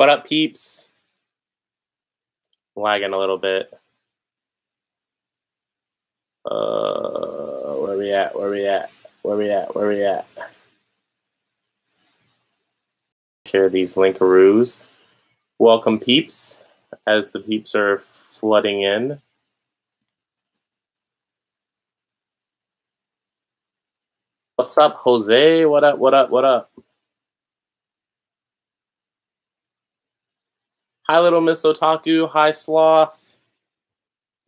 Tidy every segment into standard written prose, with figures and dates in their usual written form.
What up, peeps? Lagging a little bit. Where we at? Where we at? Where we at? Where we at? Share these linkaroos. Welcome, peeps, as the peeps are flooding in. What's up, Jose? What up, what up, what up? Hi, Little Miss Otaku. Hi, Sloth.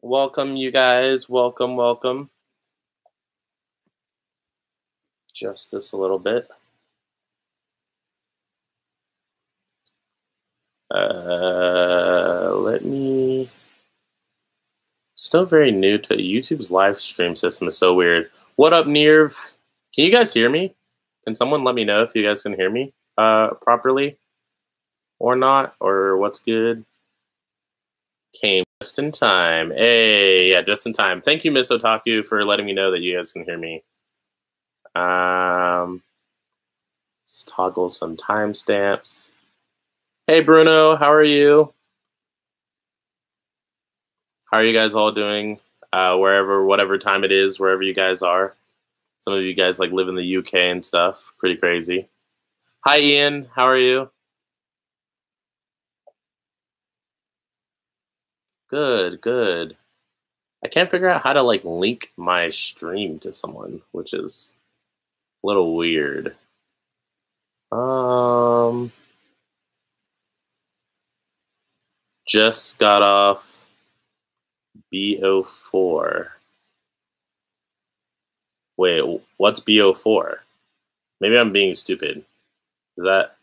Welcome, you guys. Welcome, welcome. Just this a little bit. Let me... Still very new to YouTube's live stream system is so weird. What up, Nirv? Can you guys hear me? Can someone let me know if you guys can hear me properly or not, or what's good? Came just in time. Hey, yeah, just in time. Thank you, Miss Otaku, for letting me know that you guys can hear me. Let's toggle some timestamps. Hey, Bruno, how are you? How are you guys all doing? Whatever time it is, wherever you guys are. Some of you guys like live in the UK and stuff. Pretty crazy. Hi, Ian. How are you? Good, good. I can't figure out how to like link my stream to someone, which is a little weird. Just got off BO4. Wait, what's BO4? Maybe I'm being stupid. Is that...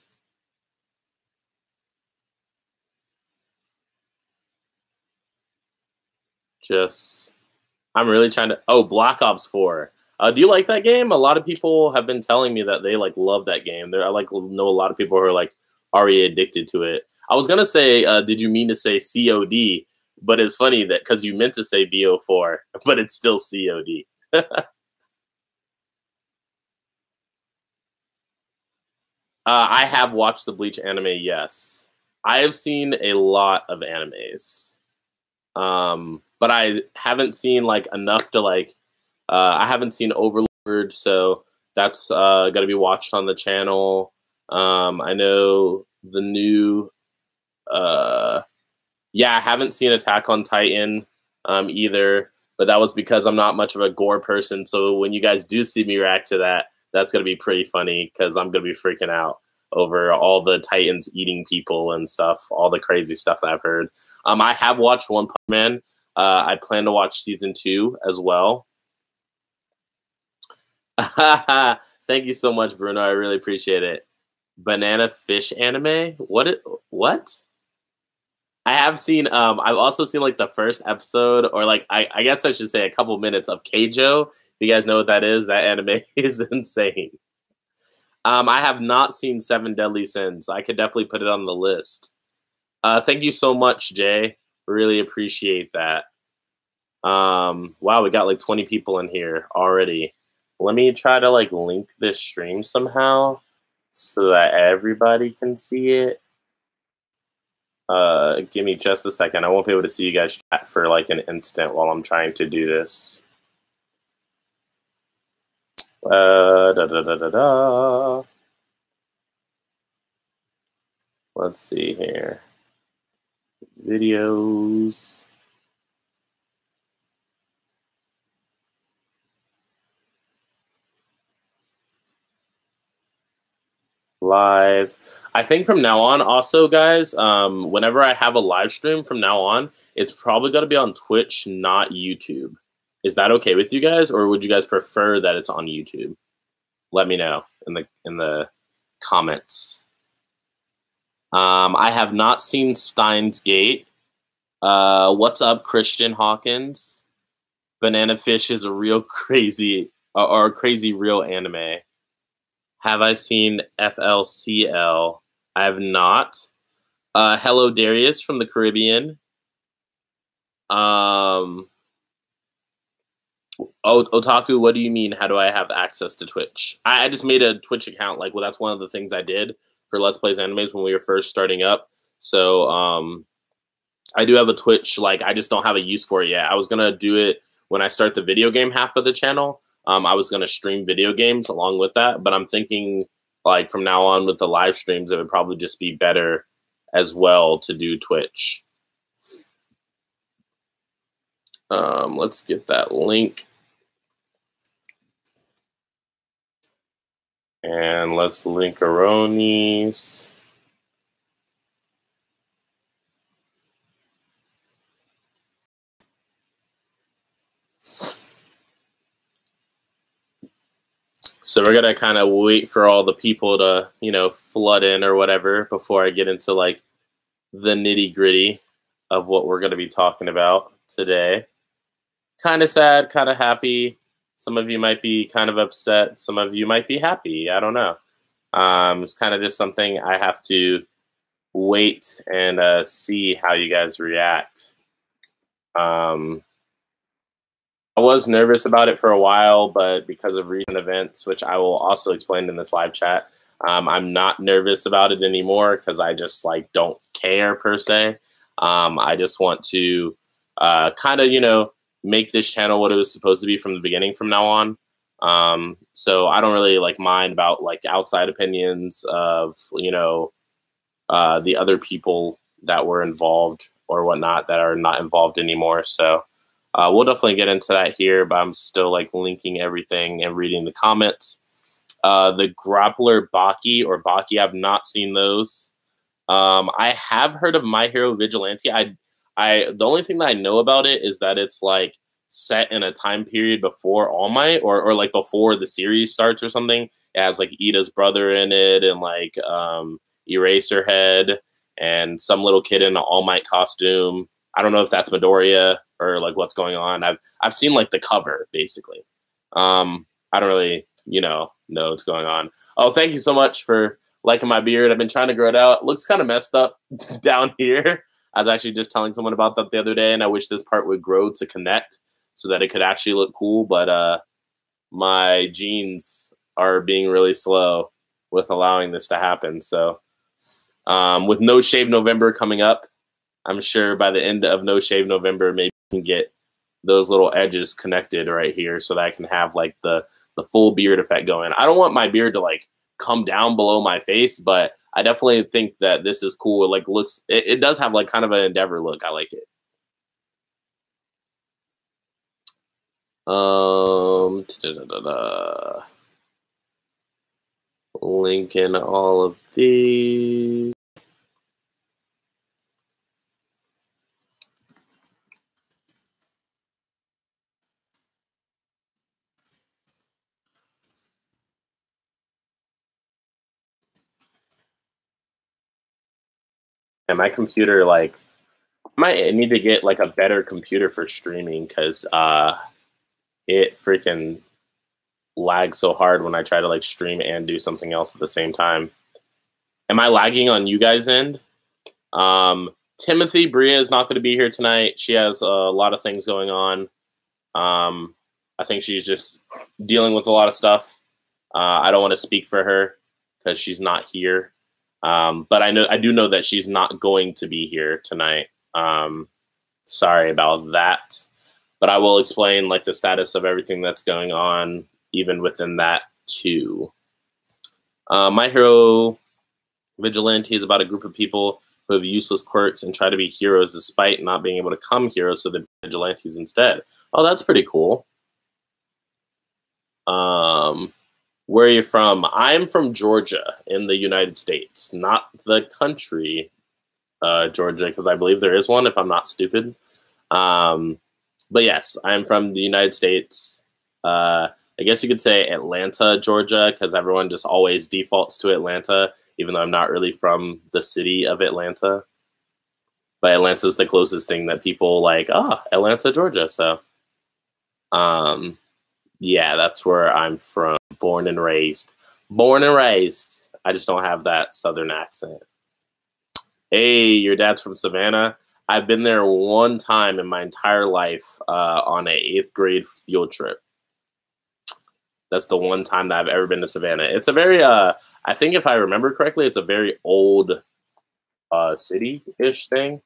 I'm really trying to... Oh, Black Ops 4. Do you like that game? A lot of people have been telling me that they like love that game. I like know a lot of people who are like already addicted to it. I was gonna say, did you mean to say COD? But it's funny that because you meant to say BO4, but it's still COD. I have watched the Bleach anime, yes. I have seen a lot of animes. But I haven't seen like enough to like, I haven't seen Overlord, so that's gonna be watched on the channel. I know the new, yeah, I haven't seen Attack on Titan either, but that was because I'm not much of a gore person. So when you guys do see me react to that, that's gonna be pretty funny because I'm gonna be freaking out over all the Titans eating people and stuff, all the crazy stuff that I've heard. I have watched One Punch Man. I plan to watch season 2 as well. Thank you so much, Bruno. I really appreciate it. Banana Fish anime? What? I have seen, I've also seen like the first episode, or like, I guess I should say a couple minutes of Keijo. If you guys know what that is, that anime is insane. I have not seen 7 Deadly Sins. I could definitely put it on the list. Thank you so much, Jay. Really appreciate that. Wow, we got like 20 people in here already. Let me try to like link this stream somehow so that everybody can see it. Give me just a second. I won't be able to see you guys chat for like an instant while I'm trying to do this. Let's see here. Videos. Live. I think from now on, also, guys, whenever I have a live stream from now on, it's probably going to be on Twitch, not YouTube. Is that okay with you guys, or would you guys prefer that it's on YouTube? Let me know in the comments. I have not seen Steins Gate. What's up, Christian Hawkins? Banana Fish is a real crazy, or crazy real anime. Have I seen FLCL? I have not. Hello, Darius from the Caribbean. Otaku, what do you mean? How do I have access to Twitch? I just made a Twitch account. Like, well, that's one of the things I did for Let's Plays Animes when we were first starting up. So I do have a Twitch. Like, I just don't have a use for it yet. I was gonna do it when I start the video game half of the channel. I was gonna stream video games along with that, but I'm thinking like from now on with the live streams, it would probably just be better as well to do Twitch. Let's get that link. And let's link Aronies. So we're gonna kind of wait for all the people to, you know, flood in or whatever before I get into like the nitty gritty of what we're gonna be talking about today. Kind of sad, kind of happy. Some of you might be kind of upset. Some of you might be happy. I don't know. It's kind of just something I have to wait and see how you guys react. I was nervous about it for a while, but because of recent events, which I will also explain in this live chat, I'm not nervous about it anymore because I just like don't care per se. I just want to kind of, you know, make this channel what it was supposed to be from the beginning from now on. So I don't really like mind about like outside opinions of, you know, the other people that were involved or whatnot that are not involved anymore. So we'll definitely get into that here, but I'm still like linking everything and reading the comments. The Grappler Baki or Baki, I've not seen those. I have heard of My Hero Vigilante. The only thing that I know about it is that it's like set in a time period before All Might or like before the series starts or something. It has like Ida's brother in it and like Eraserhead and some little kid in an All Might costume. I don't know if that's Midoriya or like what's going on. I've seen like the cover basically. I don't really, you know what's going on. Oh, thank you so much for liking my beard. I've been trying to grow it out. It looks kind of messed up down here. I was actually just telling someone about that the other day, and I wish this part would grow to connect so that it could actually look cool. But my genes are being really slow with allowing this to happen. So with No Shave November coming up, I'm sure by the end of No Shave November, maybe we can get those little edges connected right here so that I can have like the full beard effect going. I don't want my beard to like come down below my face, but I definitely think that this is cool. It like looks, it does have like kind of an Endeavor look. I like it. Linking all of these. And my computer, like, might need to get like a better computer for streaming because it freaking lags so hard when I try to like stream and do something else at the same time. Am I lagging on you guys' end? Timothy, Bria is not going to be here tonight. She has a lot of things going on. I think she's just dealing with a lot of stuff. I don't want to speak for her because she's not here. But I do know that she's not going to be here tonight. Sorry about that. But I will explain like the status of everything that's going on, even within that too. My Hero Vigilante is about a group of people who have useless quirks and try to be heroes despite not being able to become heroes, so they're vigilantes instead. Oh, that's pretty cool. Where are you from? I'm from Georgia in the United States, not the country Georgia, because I believe there is one, if I'm not stupid. But yes, I'm from the United States. I guess you could say Atlanta, Georgia, because everyone just always defaults to Atlanta, even though I'm not really from the city of Atlanta. But Atlanta's the closest thing that people like, Atlanta, Georgia. So, yeah, that's where I'm from. Born and raised. Born and raised. I just don't have that Southern accent. Hey, your dad's from Savannah? I've been there one time in my entire life on an 8th grade field trip. That's the one time that I've ever been to Savannah. It's a very, I think if I remember correctly, it's a very old city-ish thing.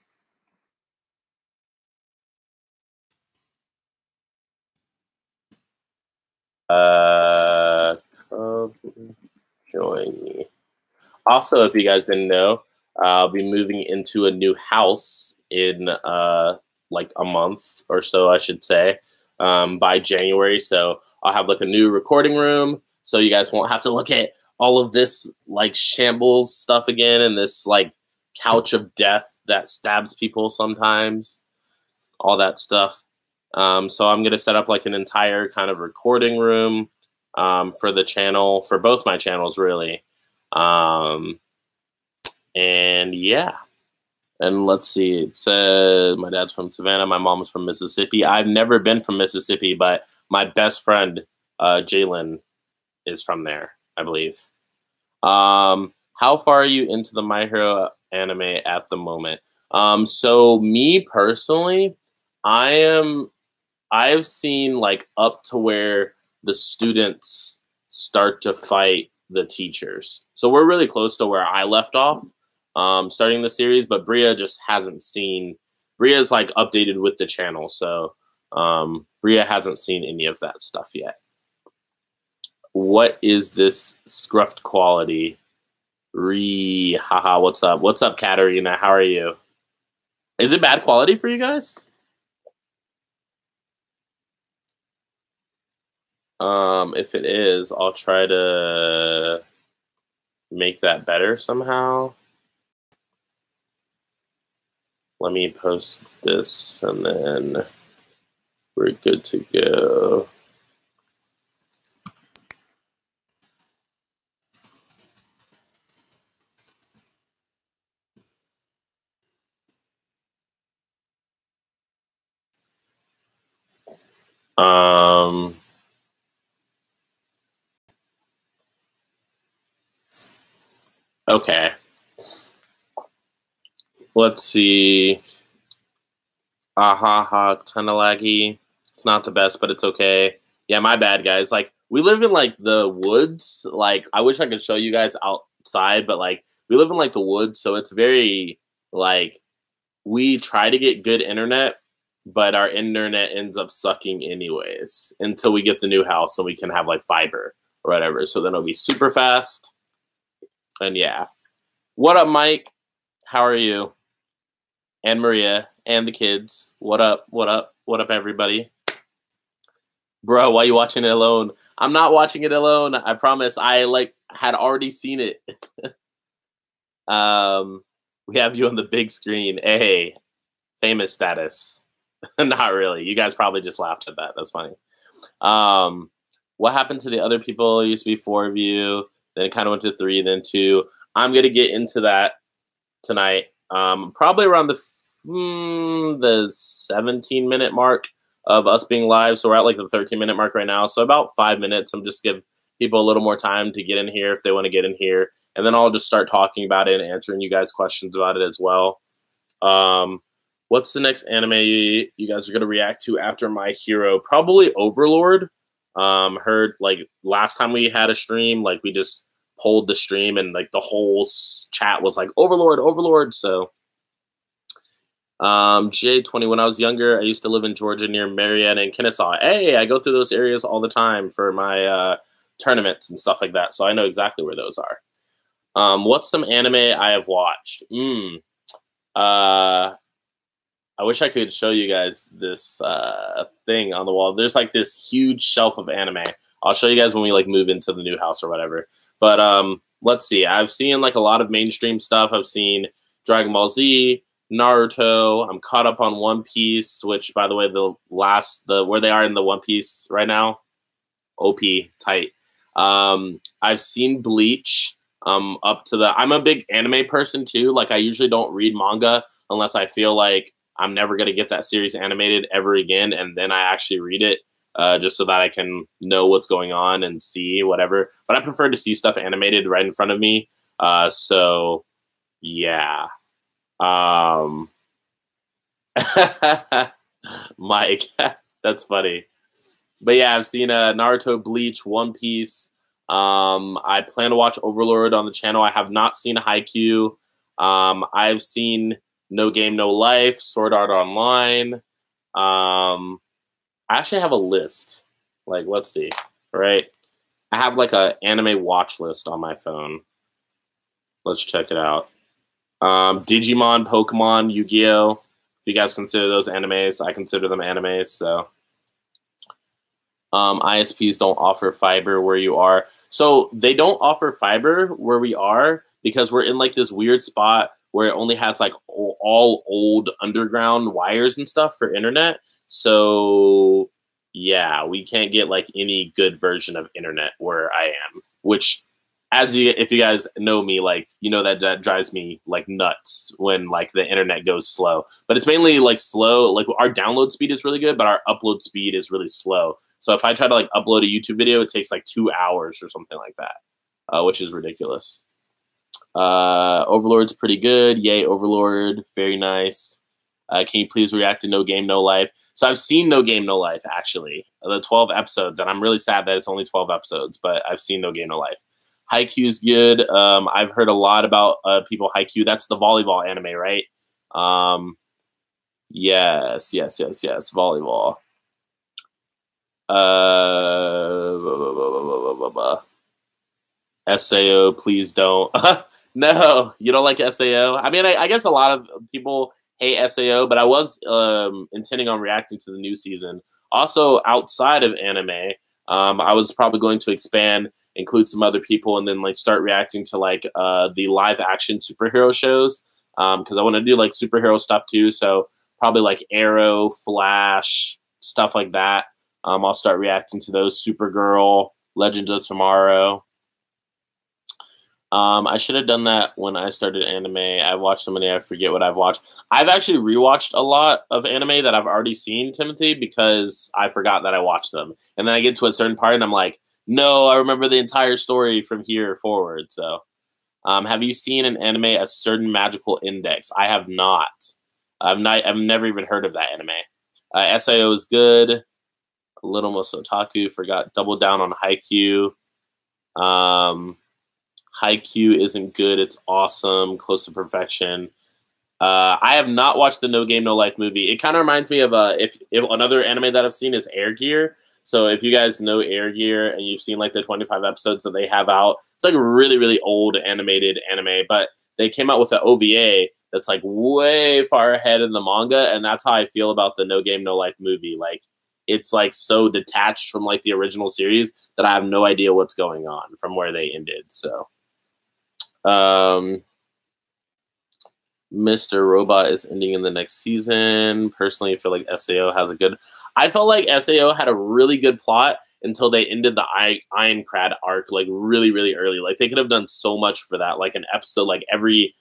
Join me. Also, if you guys didn't know, I'll be moving into a new house in like a month or so, I should say, by January. So I'll have like a new recording room, so you guys won't have to look at all of this like shambles stuff again and this like couch of death that stabs people sometimes, all that stuff. So I'm gonna set up like an entire kind of recording room for the channel, for both my channels, really. And yeah, and let's see, it says my dad's from Savannah, my mom's from Mississippi. I've never been from Mississippi, but my best friend, Jalen, is from there, I believe. How far are you into the My Hero anime at the moment? So me personally, I've seen like up to where the students start to fight the teachers. So we're really close to where I left off starting the series, but Bria just hasn't seen. Bria's like updated with the channel, so Bria hasn't seen any of that stuff yet. What is this scruffed quality? Haha, what's up? What's up, Katarina? How are you? Is it bad quality for you guys? If it is, I'll try to make that better somehow. Let me post this and then we're good to go. Okay. Let's see. It's kind of laggy. It's not the best, but it's okay. Yeah, my bad, guys. Like, we live in, like, the woods. Like, I wish I could show you guys outside, but, like, we live in, like, the woods, so it's very, like, we try to get good internet, but our internet ends up sucking anyways until we get the new house so we can have, like, fiber or whatever. So then it'll be super fast. And, yeah. What up, Mike? How are you? And Maria and the kids. What up? What up? What up, everybody? Bro, why are you watching it alone? I'm not watching it alone. I promise. I like had already seen it. We have you on the big screen. Hey, famous status. Not really. You guys probably just laughed at that. That's funny. What happened to the other people? It used to be 4 of you. Then it kind of went to 3, then 2. I'm gonna get into that tonight. Probably around the 17-minute mark of us being live. So we're at like the 13-minute mark right now. So about 5 minutes. I'm just give people a little more time to get in here if they want to get in here. And then I'll just start talking about it and answering you guys' questions about it as well. What's the next anime you guys are going to react to after My Hero? Probably Overlord. Heard like last time we had a stream, like we just polled the stream and like the whole chat was like Overlord, Overlord. So J20, when I was younger, I used to live in Georgia near Marietta and Kennesaw. Hey, I go through those areas all the time for my tournaments and stuff like that, so I know exactly where those are. What's some anime I have watched? I wish I could show you guys this thing on the wall. There's like this huge shelf of anime. I'll show you guys when we like move into the new house or whatever. But let's see. I've seen like a lot of mainstream stuff. I've seen Dragon Ball Z, Naruto. I'm caught up on One Piece, which, by the way, where they are in the One Piece right now, OP tight. I've seen Bleach. Up to I'm a big anime person too. Like I usually don't read manga unless I feel like I'm never gonna get that series animated ever again, and then I actually read it just so that I can know what's going on and see whatever. But I prefer to see stuff animated right in front of me. So yeah. Mike, that's funny. But yeah, I've seen Naruto, Bleach, One Piece. I plan to watch Overlord on the channel. I have not seen Haikyuu. I've seen No Game No Life, Sword Art Online. I actually have a list. Like, let's see, right? I have like a anime watch list on my phone. Let's check it out. Digimon, Pokemon, Yu-Gi-Oh! If you guys consider those animes, I consider them animes. So, ISPs don't offer fiber where you are. So they don't offer fiber where we are because we're in like this weird spot where it only has like all old underground wires and stuff for internet. So yeah, we can't get like any good version of internet where I am, which if you guys know me, like, you know, that drives me like nuts when like the internet goes slow. But it's mainly like slow. Like our download speed is really good, but our upload speed is really slow. So if I try to like upload a YouTube video, it takes like 2 hours or something like that, which is ridiculous. Overlord's pretty good. Yay, Overlord. Very nice. Can you please react to No Game No Life? So I've seen No Game No Life, actually. The 12 episodes, and I'm really sad that it's only 12 episodes, but I've seen No Game No Life. Haikyuu's good. I've heard a lot about people Haikyuu. That's the volleyball anime, right? Yes. Volleyball. SAO, please don't. No, you don't like SAO? I mean, I guess a lot of people hate SAO, but I was intending on reacting to the new season. Also, outside of anime, I was probably going to expand, include some other people, and then like start reacting to like the live action superhero shows, because I want to do like superhero stuff too. So probably like Arrow, Flash, stuff like that. I'll start reacting to those. Supergirl, Legends of Tomorrow. I should have done that when I started anime. I've watched so many, I forget what I've watched. I've actually rewatched a lot of anime that I've already seen, Timothy, because I forgot that I watched them. And then I get to a certain part and I'm like, no, I remember the entire story from here forward. So, have you seen an anime, A Certain Magical Index? I have not. I've never even heard of that anime. SAO is good. Little Most Otaku, forgot. Double down on Haikyuu. Haikyuu isn't good. It's awesome. Close to perfection. I have not watched the No Game No Life movie. It kind of reminds me of if another anime that I've seen is Air Gear. So if you guys know Air Gear and you've seen like the 25 episodes that they have out, it's like a really, really old animated anime, but they came out with an OVA that's like way far ahead in the manga, and that's how I feel about the No Game No Life movie. Like, it's like so detached from like the original series that I have no idea what's going on from where they ended. So Mr. Robot is ending in the next season. Personally, I feel like SAO has a good... I felt like SAO had a really good plot until they ended the Ironclad arc like really, really early. Like, they could have done so much for that, like an episode, like every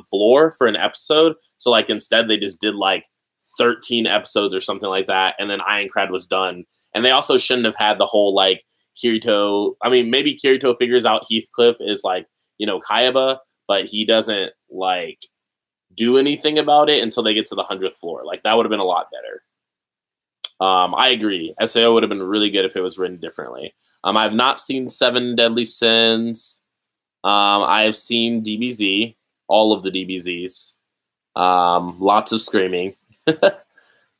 floor for an episode. So like instead they just did like 13 episodes or something like that, and then Ironclad was done. And they also shouldn't have had the whole like Kirito... I mean, maybe Kirito figures out Heathcliff is like, you know, Kayaba, but he doesn't like do anything about it until they get to the 100th floor. Like, that would have been a lot better. I agree. SAO would have been really good if it was written differently. I've not seen Seven Deadly Sins. I have seen DBZ, all of the DBZs. Lots of screaming.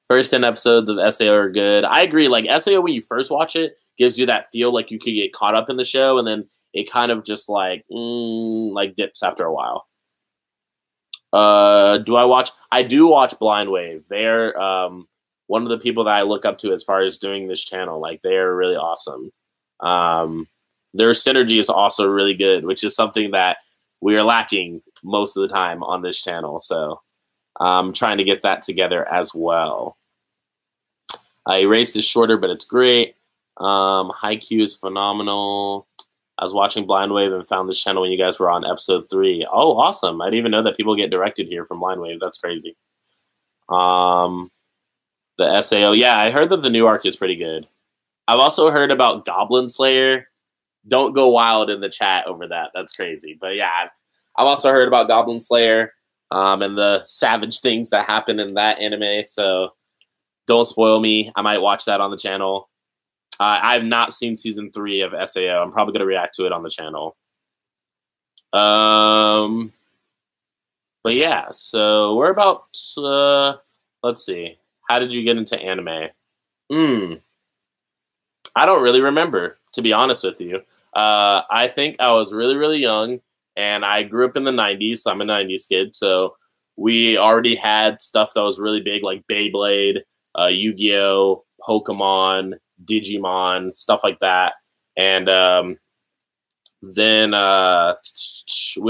First 10 episodes of SAO are good. I agree. Like, SAO, when you first watch it, gives you that feel like you could get caught up in the show, and then it kind of just like dips after a while. Do I watch? I do watch Blind Wave. They're one of the people that I look up to as far as doing this channel. Like, they're really awesome. Their synergy is also really good, which is something that we are lacking most of the time on this channel. So I'm trying to get that together as well. Erased is shorter, but it's great. Haikyuu is phenomenal. I was watching Blind Wave and found this channel when you guys were on episode 3. Oh, awesome. I didn't even know that people get directed here from Blind Wave. That's crazy. The SAO. Yeah, I heard that the new arc is pretty good. I've also heard about Goblin Slayer. Don't go wild in the chat over that. That's crazy. But yeah, I've also heard about Goblin Slayer and the savage things that happen in that anime. So don't spoil me. I might watch that on the channel. I've not seen season 3 of SAO. I'm probably going to react to it on the channel. But yeah, so we're about, let's see. How did you get into anime? I don't really remember, to be honest with you. I think I was really, really young, and I grew up in the 90s, so I'm a 90s kid. So we already had stuff that was really big, like Beyblade, Yu-Gi-Oh, Pokemon, Digimon, stuff like that. And then we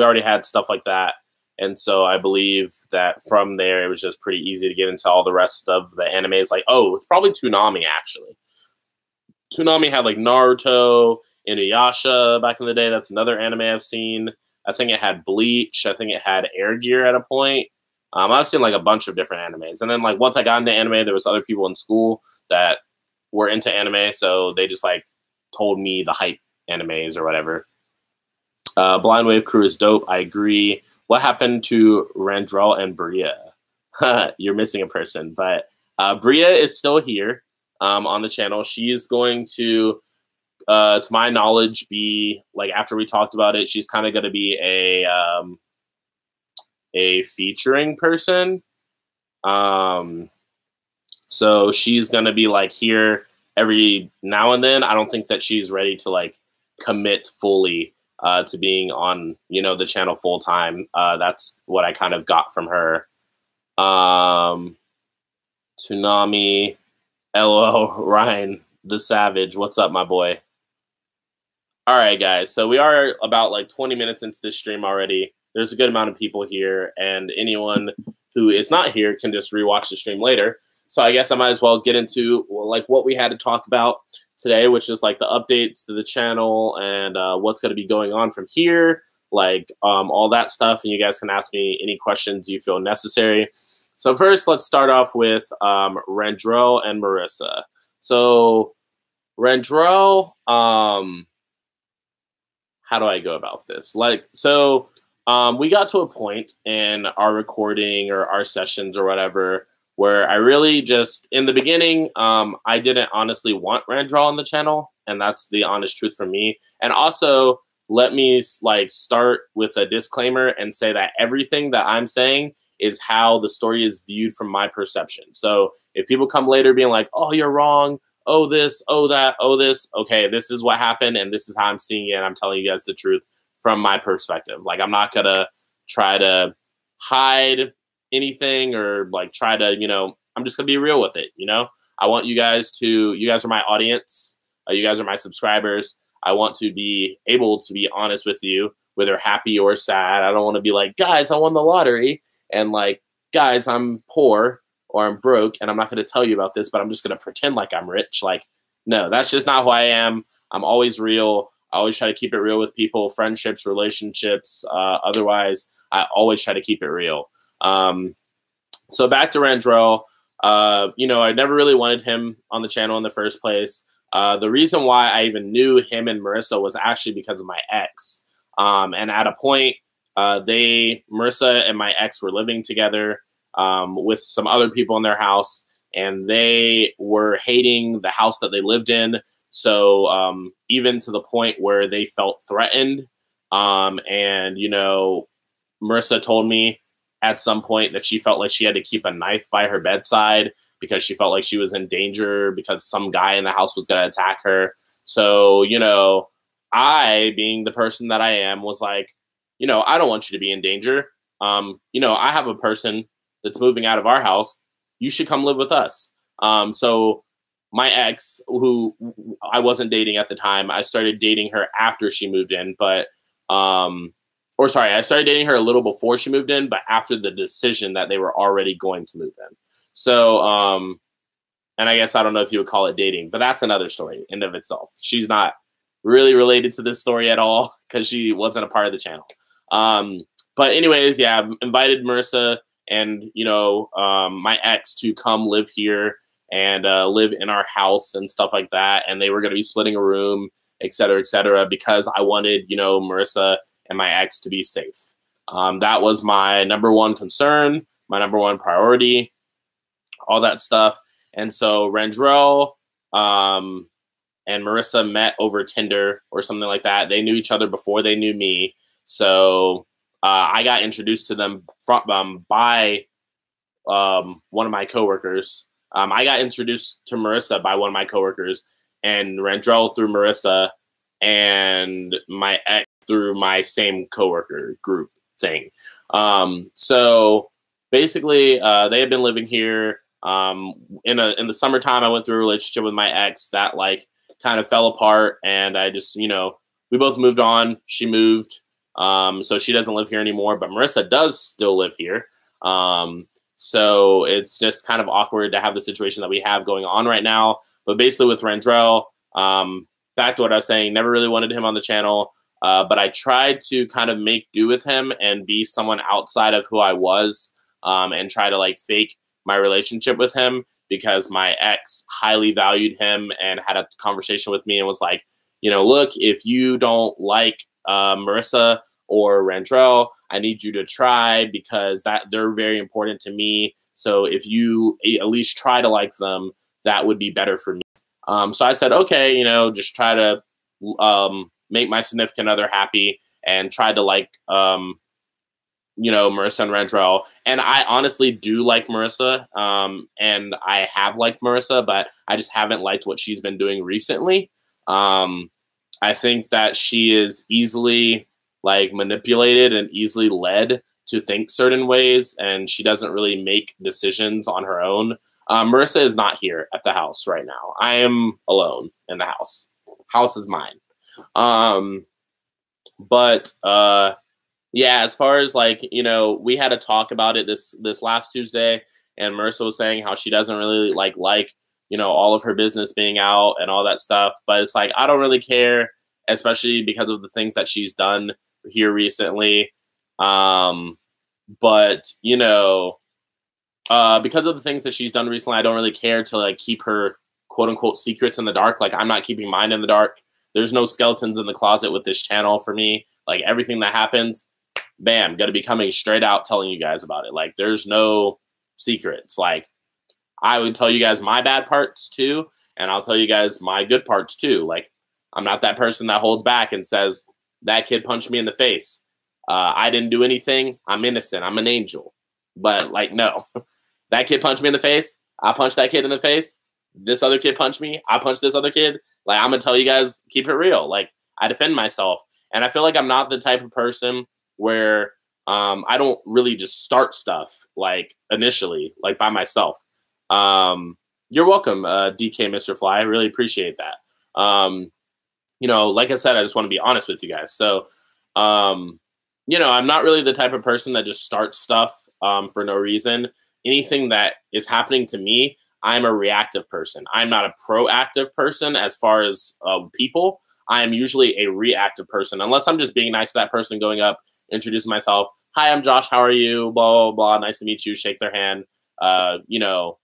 already had stuff like that. And so I believe that from there, it was just pretty easy to get into all the rest of the animes. Like, oh, it's probably Toonami, actually. Toonami had like Naruto, Inuyasha back in the day. That's another anime I've seen. I think it had Bleach. I think it had Air Gear at a point. I've seen like a bunch of different animes. And then like once I got into anime, there was other people in school that were into anime. So they just like told me the hype animes or whatever. Blind Wave Crew is dope. I agree. What happened to Randrell and Bria? You're missing a person. But Bria is still here. On the channel. She's going to my knowledge, be like, after we talked about it, she's kind of going to be a featuring person. So she's going to be like here every now and then. I don't think that she's ready to like commit fully to being on, you know, the channel full time. That's what I kind of got from her. Toonami. LOL, Ryan, the Savage. What's up, my boy? All right, guys. So we are about like 20 minutes into this stream already. There's a good amount of people here, and anyone who is not here can just rewatch the stream later. So I guess I might as well get into like what we had to talk about today, which is like the updates to the channel and what's going to be going on from here, like all that stuff. And you guys can ask me any questions you feel necessary. So first, let's start off with Randrell and Marissa. So Randrell, how do I go about this? Like, so we got to a point in our recording or our sessions or whatever where I really just, in the beginning, I didn't honestly want Randrell on the channel, and that's the honest truth from me. And also, let me like start with a disclaimer and say that everything that I'm saying is how the story is viewed from my perception. So if people come later being like, oh, you're wrong, oh this, oh that, oh this, okay, this is what happened and this is how I'm seeing it, and I'm telling you guys the truth from my perspective. Like, I'm not gonna try to hide anything or like try to, you know, I'm just gonna be real with it, you know? I want you guys are my audience, you guys are my subscribers. I want to be able to be honest with you, whether happy or sad. I don't want to be like, guys, I won the lottery, and like, guys, I'm poor or I'm broke, and I'm not going to tell you about this, but I'm just going to pretend like I'm rich. Like, no, that's just not who I am. I'm always real. I always try to keep it real with people, friendships, relationships. Otherwise, I always try to keep it real. So back to Randrell. You know, I never really wanted him on the channel in the first place. The reason why I even knew him and Marissa was actually because of my ex. And at a point, Marissa and my ex were living together with some other people in their house, and they were hating the house that they lived in. So even to the point where they felt threatened. And, you know, Marissa told me at some point that she felt like she had to keep a knife by her bedside because she felt like she was in danger because some guy in the house was going to attack her. So, you know, I, being the person that I am, was like, you know, I don't want you to be in danger. You know, I have a person that's moving out of our house. You should come live with us. So my ex, who I wasn't dating at the time, I started dating her after she moved in, but I started dating her a little before she moved in, but after the decision that they were already going to move in. So, and I guess I don't know if you would call it dating, but that's another story in of itself. She's not really related to this story at all because she wasn't a part of the channel. But anyways, yeah, I've invited Marissa and, you know, my ex to come live here and live in our house and stuff like that. And they were going to be splitting a room, et cetera, because I wanted, you know, Marissa and my ex to be safe. That was my number one concern, my number one priority, all that stuff. And so Randrell and Marissa met over Tinder or something like that. They knew each other before they knew me. So I got introduced to them from by one of my coworkers. I got introduced to Marissa by one of my coworkers, and Randrell through Marissa, and my ex through my same coworker group thing. So basically, they had been living here. In the summertime, I went through a relationship with my ex that like kind of fell apart, and I just, you know, we both moved on. She moved, so she doesn't live here anymore, but Marissa does still live here. So it's just kind of awkward to have the situation that we have going on right now. But basically with Randrell, back to what I was saying, never really wanted him on the channel, but I tried to kind of make do with him and be someone outside of who I was, and try to like fake my relationship with him, because my ex highly valued him and had a conversation with me and was like, you know, look, if you don't like Marissa or Randrell, I need you to try, because they're very important to me. So if you at least try to like them, that would be better for me. So I said, okay, you know, just try to make my significant other happy and try to like, you know, Marissa and Randrell. And I honestly do like Marissa, and I have liked Marissa, but I just haven't liked what she's been doing recently. I think that she is easily like manipulated and easily led to think certain ways, and she doesn't really make decisions on her own. Marissa is not here at the house right now. I am alone in the house. House is mine. Yeah, as far as like, you know, we had a talk about it this last Tuesday, and Marissa was saying how she doesn't really like, you know, all of her business being out and all that stuff. But it's like, I don't really care, especially because of the things that she's done here recently. But, you know, because of the things that she's done recently, I don't really care to like keep her quote unquote secrets in the dark. Like, I'm not keeping mine in the dark. There's no skeletons in the closet with this channel for me. Like, everything that happens, bam, gonna be coming straight out telling you guys about it. Like, there's no secrets. Like, I would tell you guys my bad parts too, and I'll tell you guys my good parts too. Like, I'm not that person that holds back and says, that kid punched me in the face. I didn't do anything. I'm innocent. I'm an angel. But like, no, that kid punched me in the face. I punched that kid in the face. This other kid punched me. I punched this other kid. Like, I'm gonna tell you guys, keep it real. Like, I defend myself. And I feel like I'm not the type of person where I don't really just start stuff like initially, like by myself. You're welcome, DK Mr. Fly. I really appreciate that. You know, like I said, I just want to be honest with you guys. So, you know, I'm not really the type of person that just starts stuff for no reason. Anything that is happening to me, I'm a reactive person. I'm not a proactive person as far as people. I am usually a reactive person, unless I'm just being nice to that person, going up, introducing myself. Hi, I'm Josh. How are you? Blah, blah, blah. Nice to meet you. Shake their hand. You know,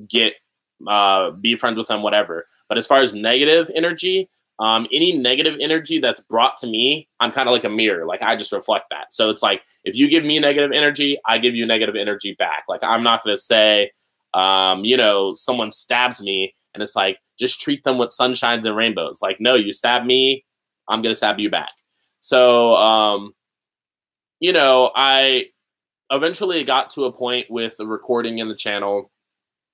be friends with them, whatever. But as far as negative energy, any negative energy that's brought to me, I'm kind of like a mirror. Like, I just reflect that. So it's like, if you give me negative energy, I give you negative energy back. Like, I'm not going to say, you know, someone stabs me and it's like, just treat them with sunshines and rainbows. Like, no, you stab me, I'm going to stab you back. So, you know, I eventually got to a point with the recording in the channel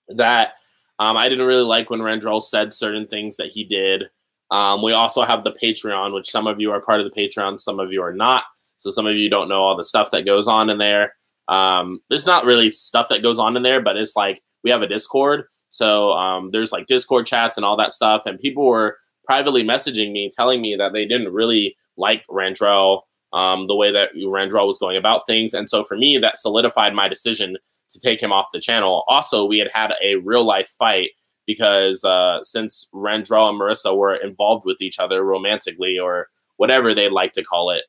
that I didn't really like when Randrell said certain things that he did. We also have the Patreon, which some of you are part of the Patreon, some of you are not. So some of you don't know all the stuff that goes on in there. There's not really stuff that goes on in there, but it's like, we have a Discord. So there's like Discord chats and all that stuff. And people were privately messaging me, telling me that they didn't really like Randrell, the way that Randrell was going about things. And so for me, that solidified my decision to take him off the channel. Also, we had a real life fight because since Randrell and Marissa were involved with each other romantically, or whatever they like to call it,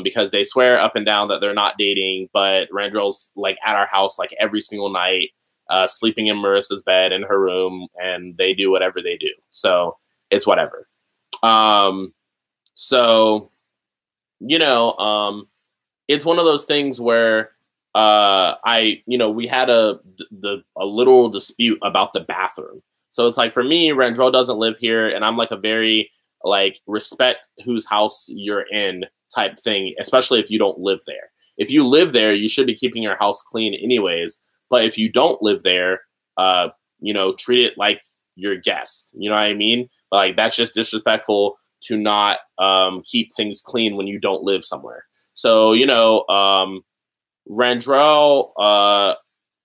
because they swear up and down that they're not dating, but Randrell's like at our house like every single night, sleeping in Marissa's bed in her room, and they do whatever they do. So it's whatever. So, you know, it's one of those things where we had a little dispute about the bathroom. So it's like, for me, Randrell doesn't live here, and I'm like a very like respect whose house you're in type thing, especially if you don't live there. if you live there, you should be keeping your house clean anyways. But if you don't live there, you know, treat it like your guest. You know what I mean? Like, that's just disrespectful to not keep things clean when you don't live somewhere. So, you know, Randrell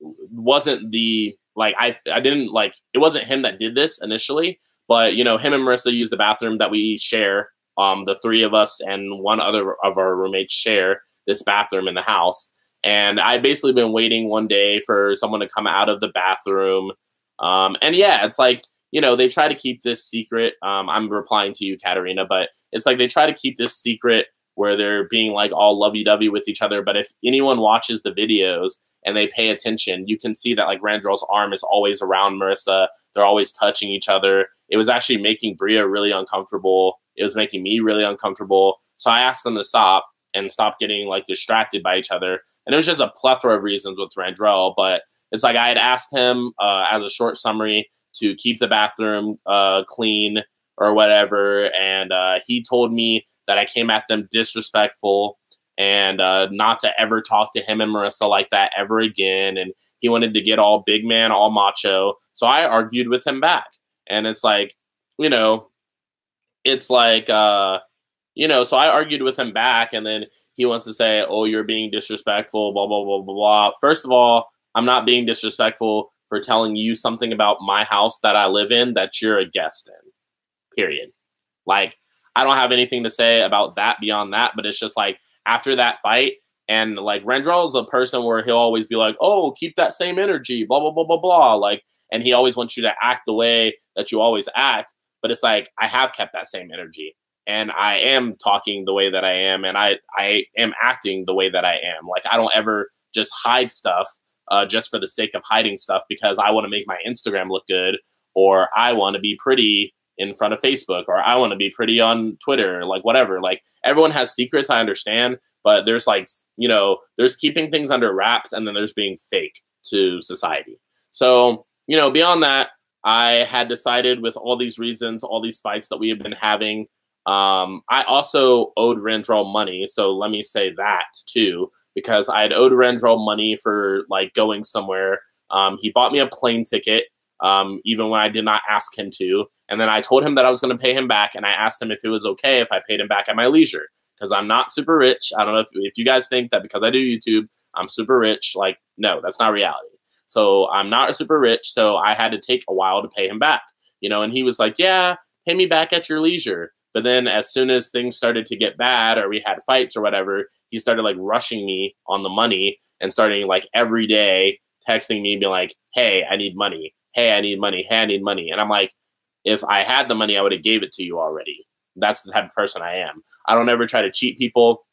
wasn't the, like, I didn't, like, it wasn't him that did this initially, but, you know, him and Marissa used the bathroom that we share. The three of us and one other of our roommates share this bathroom in the house. And I basically been waiting one day for someone to come out of the bathroom. And yeah, it's like, you know, they try to keep this secret. I'm replying to you, Katarina, but it's like they try to keep this secret where they're being like all lovey-dovey with each other. But if anyone watches the videos and they pay attention, you can see that like Randrell's arm is always around Marissa. They're always touching each other. It was actually making Bria really uncomfortable. It was making me really uncomfortable. So I asked them to stop and stop getting like distracted by each other. And it was just a plethora of reasons with Randrell. But it's like I had asked him as a short summary to keep the bathroom clean or whatever. And he told me that I came at them disrespectful and not to ever talk to him and Marissa like that ever again. And he wanted to get all big man, all macho. So I argued with him back. And it's like, you know, it's like, you know, so I argued with him back. And then he wants to say, oh, you're being disrespectful, blah, blah, blah, blah, blah. First of all, I'm not being disrespectful for telling you something about my house that I live in that you're a guest in, period. Like, I don't have anything to say about that beyond that, but it's just like after that fight, and like Randrell is a person where he'll always be like, oh, keep that same energy, blah, blah, blah, blah, blah. Like, and he always wants you to act the way that you always act. But it's like, I have kept that same energy and I am talking the way that I am. And I am acting the way that I am. Like, I don't ever just hide stuff just for the sake of hiding stuff because I want to make my Instagram look good, or I want to be pretty in front of Facebook, or I want to be pretty on Twitter, like whatever. Like, everyone has secrets, I understand, but there's like, you know, there's keeping things under wraps and then there's being fake to society. So, you know, beyond that, I had decided with all these reasons, all these fights that we have been having, I also owed Randrell money. So let me say that too, because I had owed Randrell money for like going somewhere. He bought me a plane ticket, even when I did not ask him to. And then I told him that I was going to pay him back. And I asked him if it was okay if I paid him back at my leisure, because I'm not super rich. I don't know if you guys think that because I do YouTube, I'm super rich. Like, no, that's not reality. So I'm not super rich. So I had to take a while to pay him back, you know, and he was like, yeah, pay me back at your leisure. But then as soon as things started to get bad or we had fights or whatever, he started like rushing me on the money and starting like every day texting me, being like, hey, I need money. Hey, I need money. Hey, I need money. And I'm like, if I had the money, I would have gave it to you already. That's the type of person I am. I don't ever try to cheat people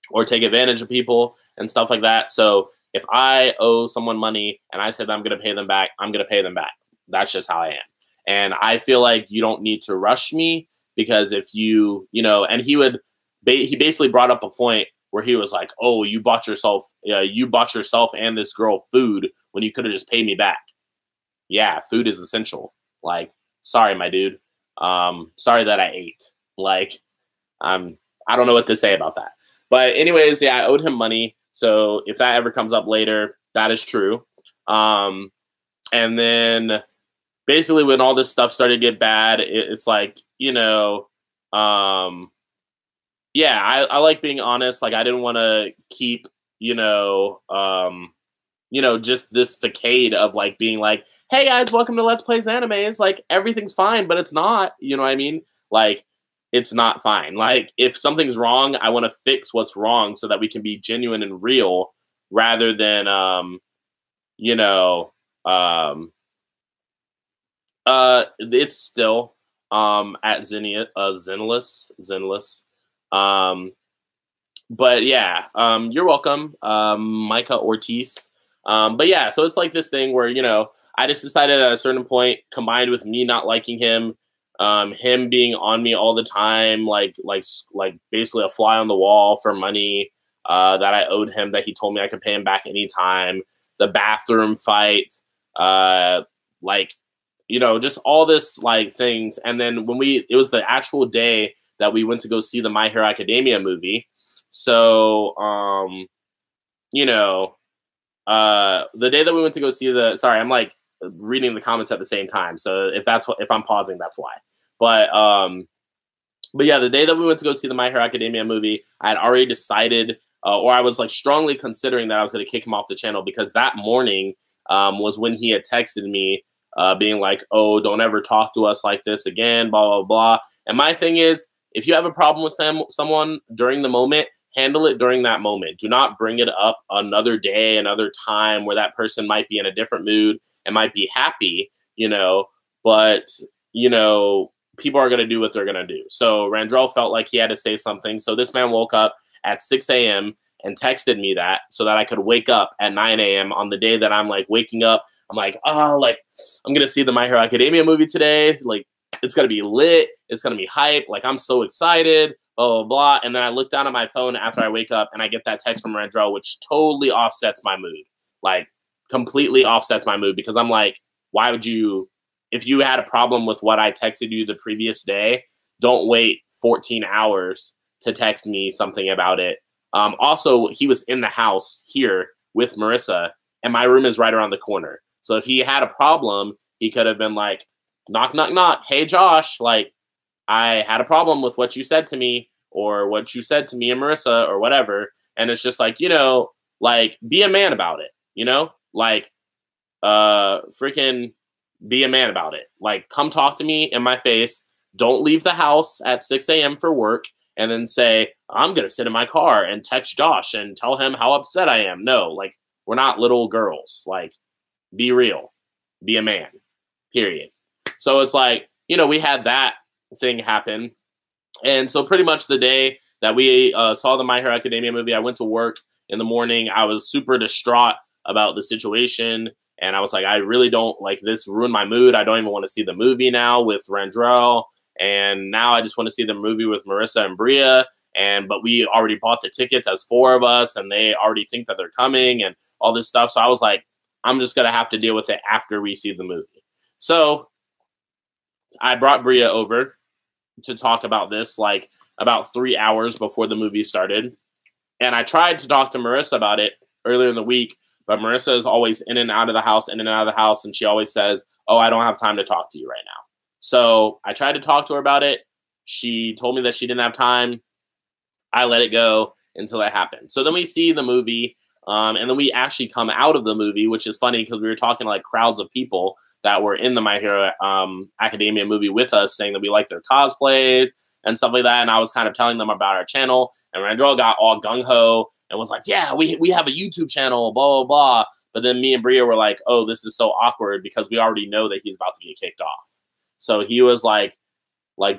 or take advantage of people and stuff like that. So if I owe someone money and I said I'm going to pay them back, I'm going to pay them back. That's just how I am. And I feel like you don't need to rush me, because if you know, and he basically brought up a point where he was like, oh, you bought yourself and this girl food when you could have just paid me back. Yeah, food is essential. Like, sorry, my dude. Sorry that I ate. Like, I don't know what to say about that. But anyways, yeah, I owed him money. So if that ever comes up later, that is true. And then basically when all this stuff started to get bad, it's like, you know, yeah, I like being honest. Like, I didn't want to keep, you know, just this facade of like being like, hey guys, welcome to Let's Plays Animes. Like, everything's fine, but it's not, you know what I mean? Like, it's not fine. Like, if something's wrong, I want to fix what's wrong so that we can be genuine and real, rather than, you know, it's still at Zenless. But yeah, you're welcome, Micah Ortiz. But yeah, so it's like this thing where, you know, I just decided at a certain point, combined with me not liking him, him being on me all the time, like basically a fly on the wall for money that I owed him, that he told me I could pay him back anytime, the bathroom fight, like, you know, just all this like things. And then when it was the actual day that we went to go see the My Hero Academia movie. So, you know, the day that we went to go see the, sorry, I'm like reading the comments at the same time. So if I'm pausing, that's why. But yeah, the day that we went to go see the My Hero Academia movie, I had already decided, or I was like strongly considering that I was going to kick him off the channel, because that morning was when he had texted me being like, oh, don't ever talk to us like this again, blah, blah, blah. And my thing is, if you have a problem with someone during the moment, handle it during that moment. Do not bring it up another day, another time where that person might be in a different mood and might be happy, you know, but, you know, people are going to do what they're going to do. So Randrell felt like he had to say something. So this man woke up at 6 a.m. and texted me that so that I could wake up at 9 a.m. on the day that I'm like waking up. I'm like, oh, like I'm going to see the My Hero Academia movie today. Like it's going to be lit. It's going to be hype. Like I'm so excited, blah, blah, blah. And then I look down at my phone after I wake up and I get that text from Randrell, which totally offsets my mood. Like completely offsets my mood, because I'm like, why would you, if you had a problem with what I texted you the previous day, don't wait 14 hours to text me something about it. Also, he was in the house here with Marissa, and my room is right around the corner. So if he had a problem, he could have been like, knock, knock, knock. Hey, Josh, like, I had a problem with what you said to me, or what you said to me and Marissa, or whatever. And it's just like, you know, like, be a man about it, you know? Like, freaking be a man about it. Like, come talk to me in my face. Don't leave the house at 6 a.m. for work and then say, I'm going to sit in my car and text Josh and tell him how upset I am. No, like, we're not little girls. Like, be real. Be a man. Period. So it's like, you know, we had that thing happen. And so pretty much the day that we saw the My Hero Academia movie, I went to work in the morning. I was super distraught about the situation. And I was like, I really don't, like, this ruined my mood. I don't even want to see the movie now with Randrell. And now I just want to see the movie with Marissa and Bria. But we already bought the tickets as 4 of us, and they already think that they're coming and all this stuff. So I was like, I'm just going to have to deal with it after we see the movie. So I brought Bria over to talk about this, like, about 3 hours before the movie started. And I tried to talk to Marissa about it earlier in the week, but Marissa is always in and out of the house, and she always says, oh, I don't have time to talk to you right now. So I tried to talk to her about it. She told me that she didn't have time. I let it go until it happened. So then we see the movie, and then we actually come out of the movie, which is funny because we were talking to like crowds of people that were in the My Hero Academia movie with us, saying that we like their cosplays and stuff like that. And I was kind of telling them about our channel, and Randrell got all gung-ho and was like, yeah, we have a YouTube channel, blah, blah, blah. But then me and Bria were like, oh, this is so awkward because we already know that he's about to get kicked off. So he was like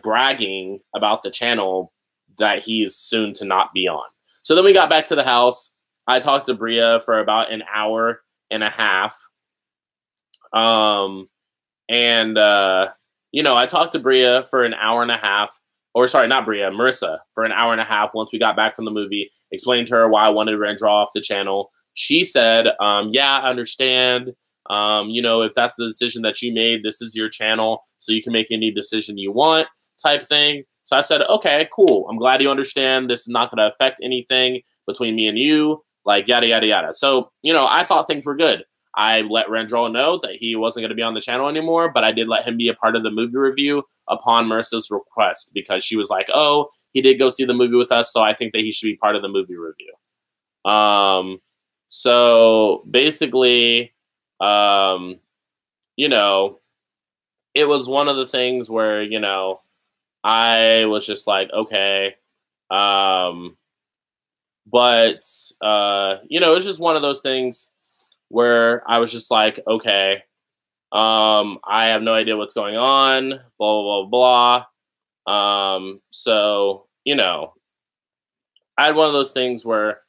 bragging about the channel that he's soon to not be on. So then we got back to the house. I talked to Bria for about an hour and a half. You know, I talked to Bria for an hour and a half, or sorry, not Bria, Marissa, for an hour and a half once we got back from the movie, explained to her why I wanted to Randrell off the channel. She said, yeah, I understand. You know, if that's the decision that you made, this is your channel, so you can make any decision you want, type thing. So I said, okay, cool. I'm glad you understand. This is not going to affect anything between me and you, like yada, yada, yada. So, you know, I thought things were good. I let Randrell know that he wasn't going to be on the channel anymore, but I did let him be a part of the movie review upon Marissa's request, because she was like, oh, he did go see the movie with us, so I think that he should be part of the movie review. So basically, you know, it was one of the things where, you know, I was just like, okay. But, you know, it's just one of those things where I was just like, okay, I have no idea what's going on, blah, blah, blah. So, you know, I had one of those things where,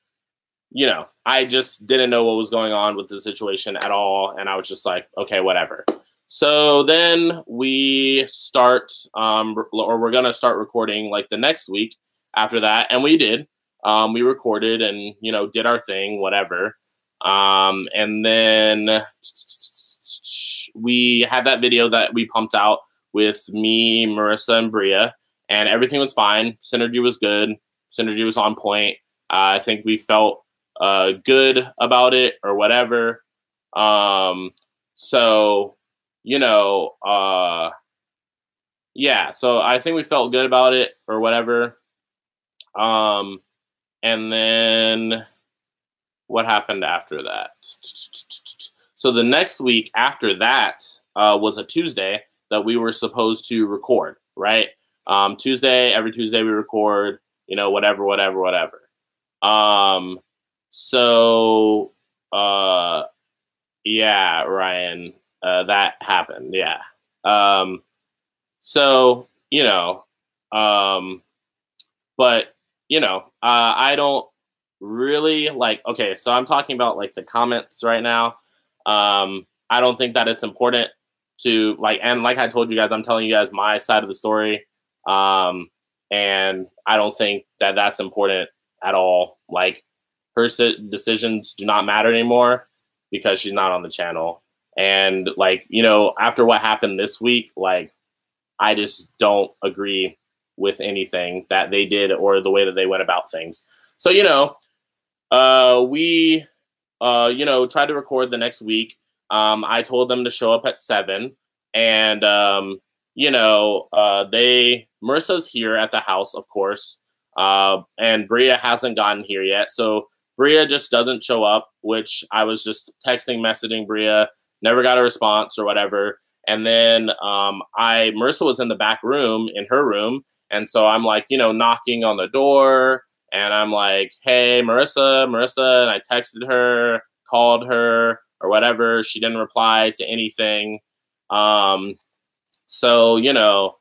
you know, I just didn't know what was going on with the situation at all. And I was just like, okay, whatever. So then we start, or we're going to start recording like the next week after that. And we did. We recorded and, you know, did our thing, whatever. And then we had that video that we pumped out with me, Marissa, and Bria, and everything was fine. Synergy was good. Synergy was on point. I think we felt good about it or whatever. So, you know, yeah, so I think we felt good about it or whatever. And then what happened after that? So the next week after that was a Tuesday that we were supposed to record, right? Tuesday, every Tuesday we record, you know, whatever. So, yeah, Ryan, that happened. Yeah. So, you know, but, you know, I don't really like, okay, so I'm talking about like the comments right now. I don't think that it's important to like, and like I told you guys, I'm telling you guys my side of the story. And I don't think that that's important at all. Like her decisions do not matter anymore because she's not on the channel. And like, you know, after what happened this week, like I just don't agree with anything that they did or the way that they went about things. So, you know, we, you know, tried to record the next week. I told them to show up at 7 and, you know, Marissa's here at the house, of course. And Bria hasn't gotten here yet. So Bria just doesn't show up, which I was just messaging Bria, never got a response or whatever. And then Marissa was in the back room, in her room. And so I'm like, you know, knocking on the door. And I'm like, hey, Marissa. And I texted her, called her or whatever. She didn't reply to anything. So, you know,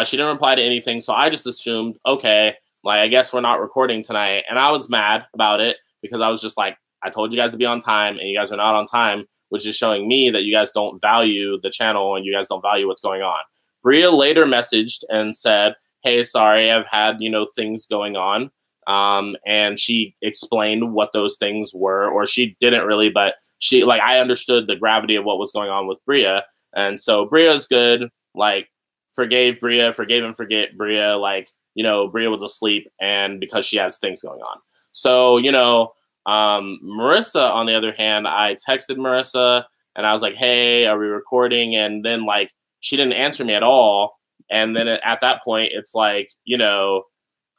she didn't reply to anything. So I just assumed, okay, like, I guess we're not recording tonight. And I was mad about it because I was just like, I told you guys to be on time and you guys are not on time, which is showing me that you guys don't value the channel and you guys don't value what's going on. Bria later messaged and said, hey, sorry, I've had, you know, things going on. And she explained what those things were, or she didn't really, but she, like, I understood the gravity of what was going on with Bria. And so Bria's good, like, forgave Bria, forgave and forget Bria, like, you know, Bria was asleep and because she has things going on. So, you know, Marissa, on the other hand, I texted Marissa and I was like, hey, are we recording? And then like, she didn't answer me at all. And then at that point, it's like, you know,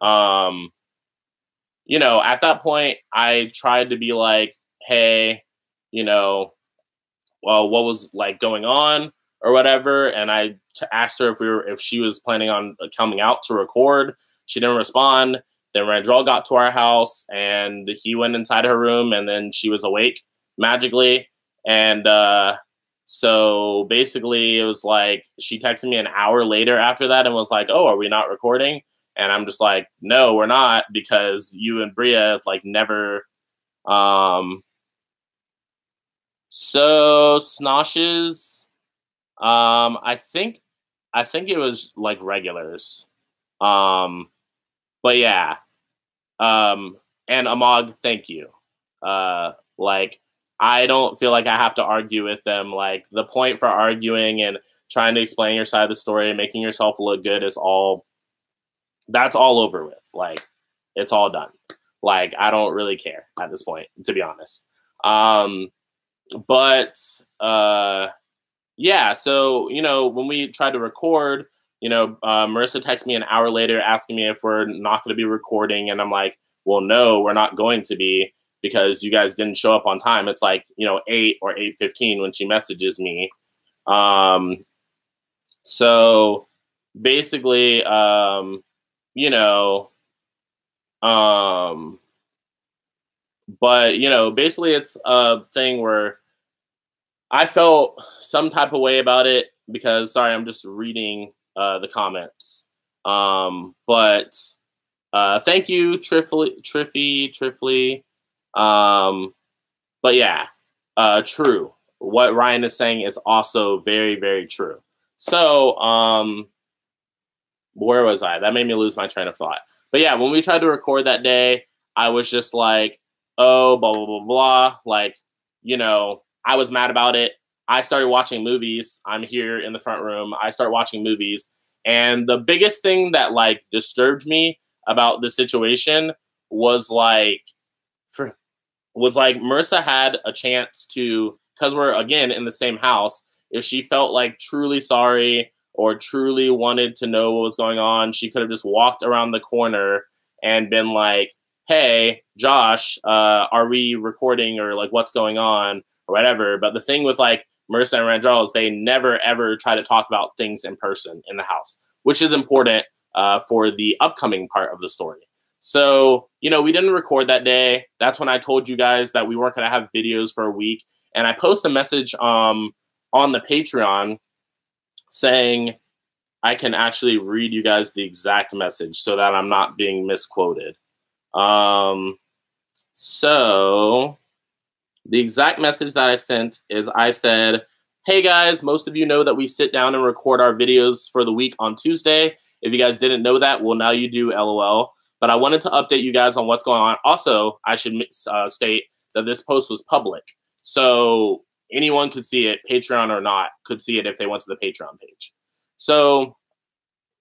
at that point I tried to be like, hey, you know, well, what was like going on or whatever. And I asked her if she was planning on coming out to record. She didn't respond. Then Randrell got to our house and he went inside her room and then she was awake magically. And so basically it was like she texted me an hour later after that and was like, oh, are we not recording? And I'm just like, no, we're not, because you and Bria like never. So Snoshes, I think it was like regulars. But yeah. And Amog, thank you. Like, I don't feel like I have to argue with them. Like, the point for arguing and trying to explain your side of the story and making yourself look good is that's all over with. Like, it's all done. Like, I don't really care at this point, to be honest. But yeah, so, you know, when we tried to record, you know, Marissa texted me an hour later asking me if we're not going to be recording. And I'm like, well, no, we're not going to be, because you guys didn't show up on time. It's like, you know, 8 or 8:15 when she messages me. So basically, you know, but, you know, basically it's a thing where I felt some type of way about it because, sorry, I'm just reading the comments. But thank you, Triffy. But yeah, true. What Ryan is saying is also very, very true. So, where was I? That made me lose my train of thought. But yeah, when we tried to record that day, I was just like, oh, blah, blah, blah, blah. Like, you know, I was mad about it. I started watching movies. I'm here in the front room. I start watching movies. And the biggest thing that like disturbed me about the situation was like, was like, Marissa had a chance to, because we're, again, in the same house, if she felt like truly sorry or truly wanted to know what was going on, she could have just walked around the corner and been like, hey, Josh, are we recording, or like what's going on or whatever. But the thing with like Marissa and Randall is they never ever try to talk about things in person in the house, which is important for the upcoming part of the story. So, you know, we didn't record that day. That's when I told you guys that we weren't going to have videos for a week. And I posted a message on the Patreon saying, I can actually read you guys the exact message so that I'm not being misquoted. So the exact message that I sent is, I said, hey guys, most of you know that we sit down and record our videos for the week on Tuesday. If you guys didn't know that, well, now you do, LOL. But I wanted to update you guys on what's going on. Also, I should state that this post was public. So anyone could see it, Patreon or not, could see it if they went to the Patreon page. So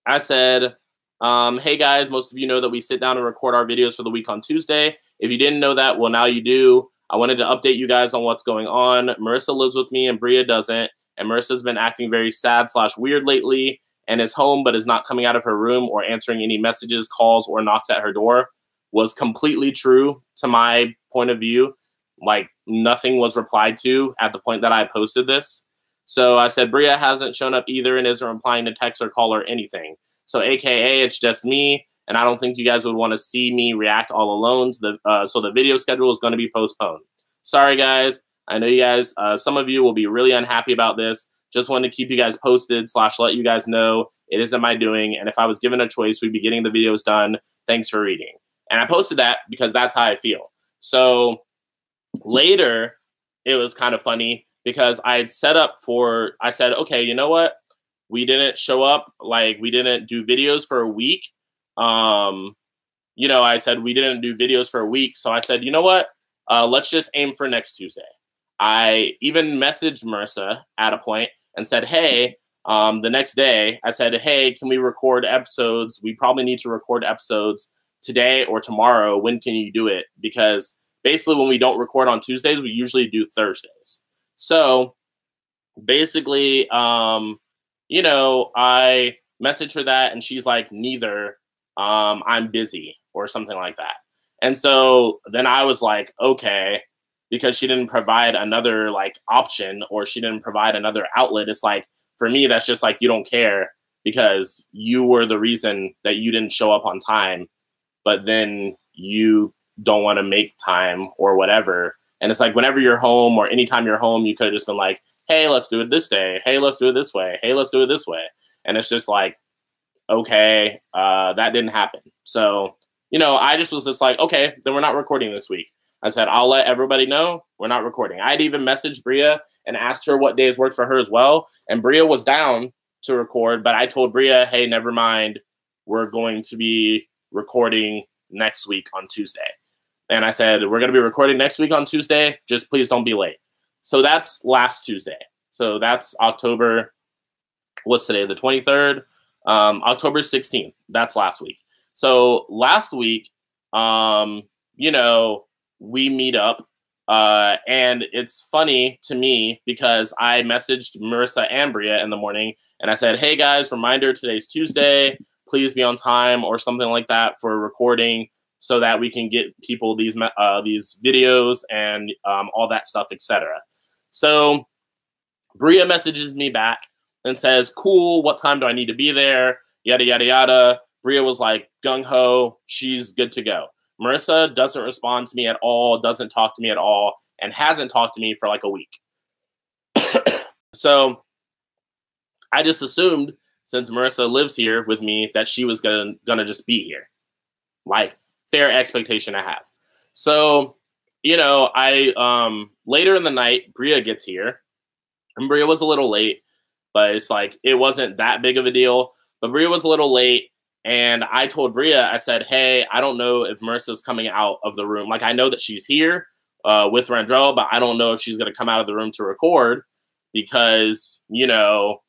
I said, hey guys, most of you know that we sit down and record our videos for the week on Tuesday. If you didn't know that, well, now you do. I wanted to update you guys on what's going on. Marissa lives with me and Bria doesn't. And Marissa's been acting very sad/weird lately and is home but is not coming out of her room or answering any messages, calls, or knocks at her door. Was completely true to my point of view. Like, nothing was replied to at the point that I posted this. So I said, Bria hasn't shown up either and isn't replying to text or call or anything. So AKA, it's just me, and I don't think you guys would want to see me react all alone. So the video schedule is going to be postponed. Sorry, guys. I know you guys, some of you will be really unhappy about this. Just wanted to keep you guys posted / let you guys know it isn't my doing. And if I was given a choice, we'd be getting the videos done. Thanks for reading. And I posted that because that's how I feel. So later, it was kind of funny because I had set up for, I said, okay, you know what? We didn't show up, like we didn't do videos for a week. You know, I said we didn't do videos for a week. So I said, you know what? Let's just aim for next Tuesday. I even messaged Marissa at a point and said, hey, the next day, I said, hey, can we record episodes? We probably need to record episodes today or tomorrow. When can you do it? Because basically when we don't record on Tuesdays, we usually do Thursdays. So basically, you know, I messaged her that and she's like, neither, I'm busy or something like that. And so then I was like, okay, because she didn't provide another like option or she didn't provide another outlet. It's like, for me, that's just like, you don't care because you were the reason that you didn't show up on time, but then you don't want to make time or whatever. And it's like, whenever you're home or anytime you're home, you could have just been like, hey, let's do it this day. Hey, let's do it this way. Hey, let's do it this way. And it's just like, okay, that didn't happen. So, you know, I just was just like, okay, then we're not recording this week. I said, I'll let everybody know we're not recording. I'd even messaged Bria and asked her what days worked for her as well. And Bria was down to record, but I told Bria, hey, never mind. We're going to be recording next week on Tuesday. And I said, we're going to be recording next week on Tuesday. Just please don't be late. So that's last Tuesday. So that's October, what's today, the 23rd? October 16th. That's last week. So last week, you know, we meet up. And it's funny to me because I messaged Marissa and Bria in the morning and I said, hey guys, reminder, today's Tuesday. Please be on time or something like that for recording so that we can get people these videos and all that stuff, etc. So Bria messages me back and says, cool, what time do I need to be there? Yada, yada, yada. Bria was like, gung-ho, she's good to go. Marissa doesn't respond to me at all, doesn't talk to me at all, and hasn't talked to me for like a week. So I just assumed, since Marissa lives here with me, that she was gonna just be here. Like, fair expectation to have. So, you know, I later in the night, Bria gets here. And Bria was a little late, but it's like, it wasn't that big of a deal. But Bria was a little late. And I told Bria, I said, hey, I don't know if Marissa's coming out of the room. Like, I know that she's here with Randrell, but I don't know if she's going to come out of the room to record because, you know,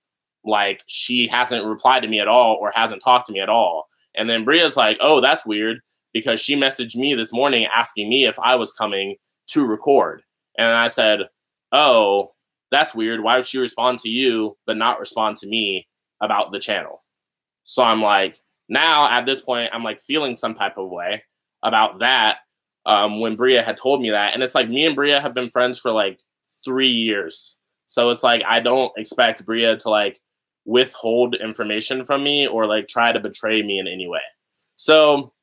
like, she hasn't replied to me at all or hasn't talked to me at all. And then Bria's like, oh, that's weird, because she messaged me this morning asking me if I was coming to record. And I said, oh, that's weird. Why would she respond to you but not respond to me about the channel? So I'm like, now at this point, I'm like feeling some type of way about that when Bria had told me that. And it's like me and Bria have been friends for like 3 years. So it's like I don't expect Bria to like withhold information from me or like try to betray me in any way. So,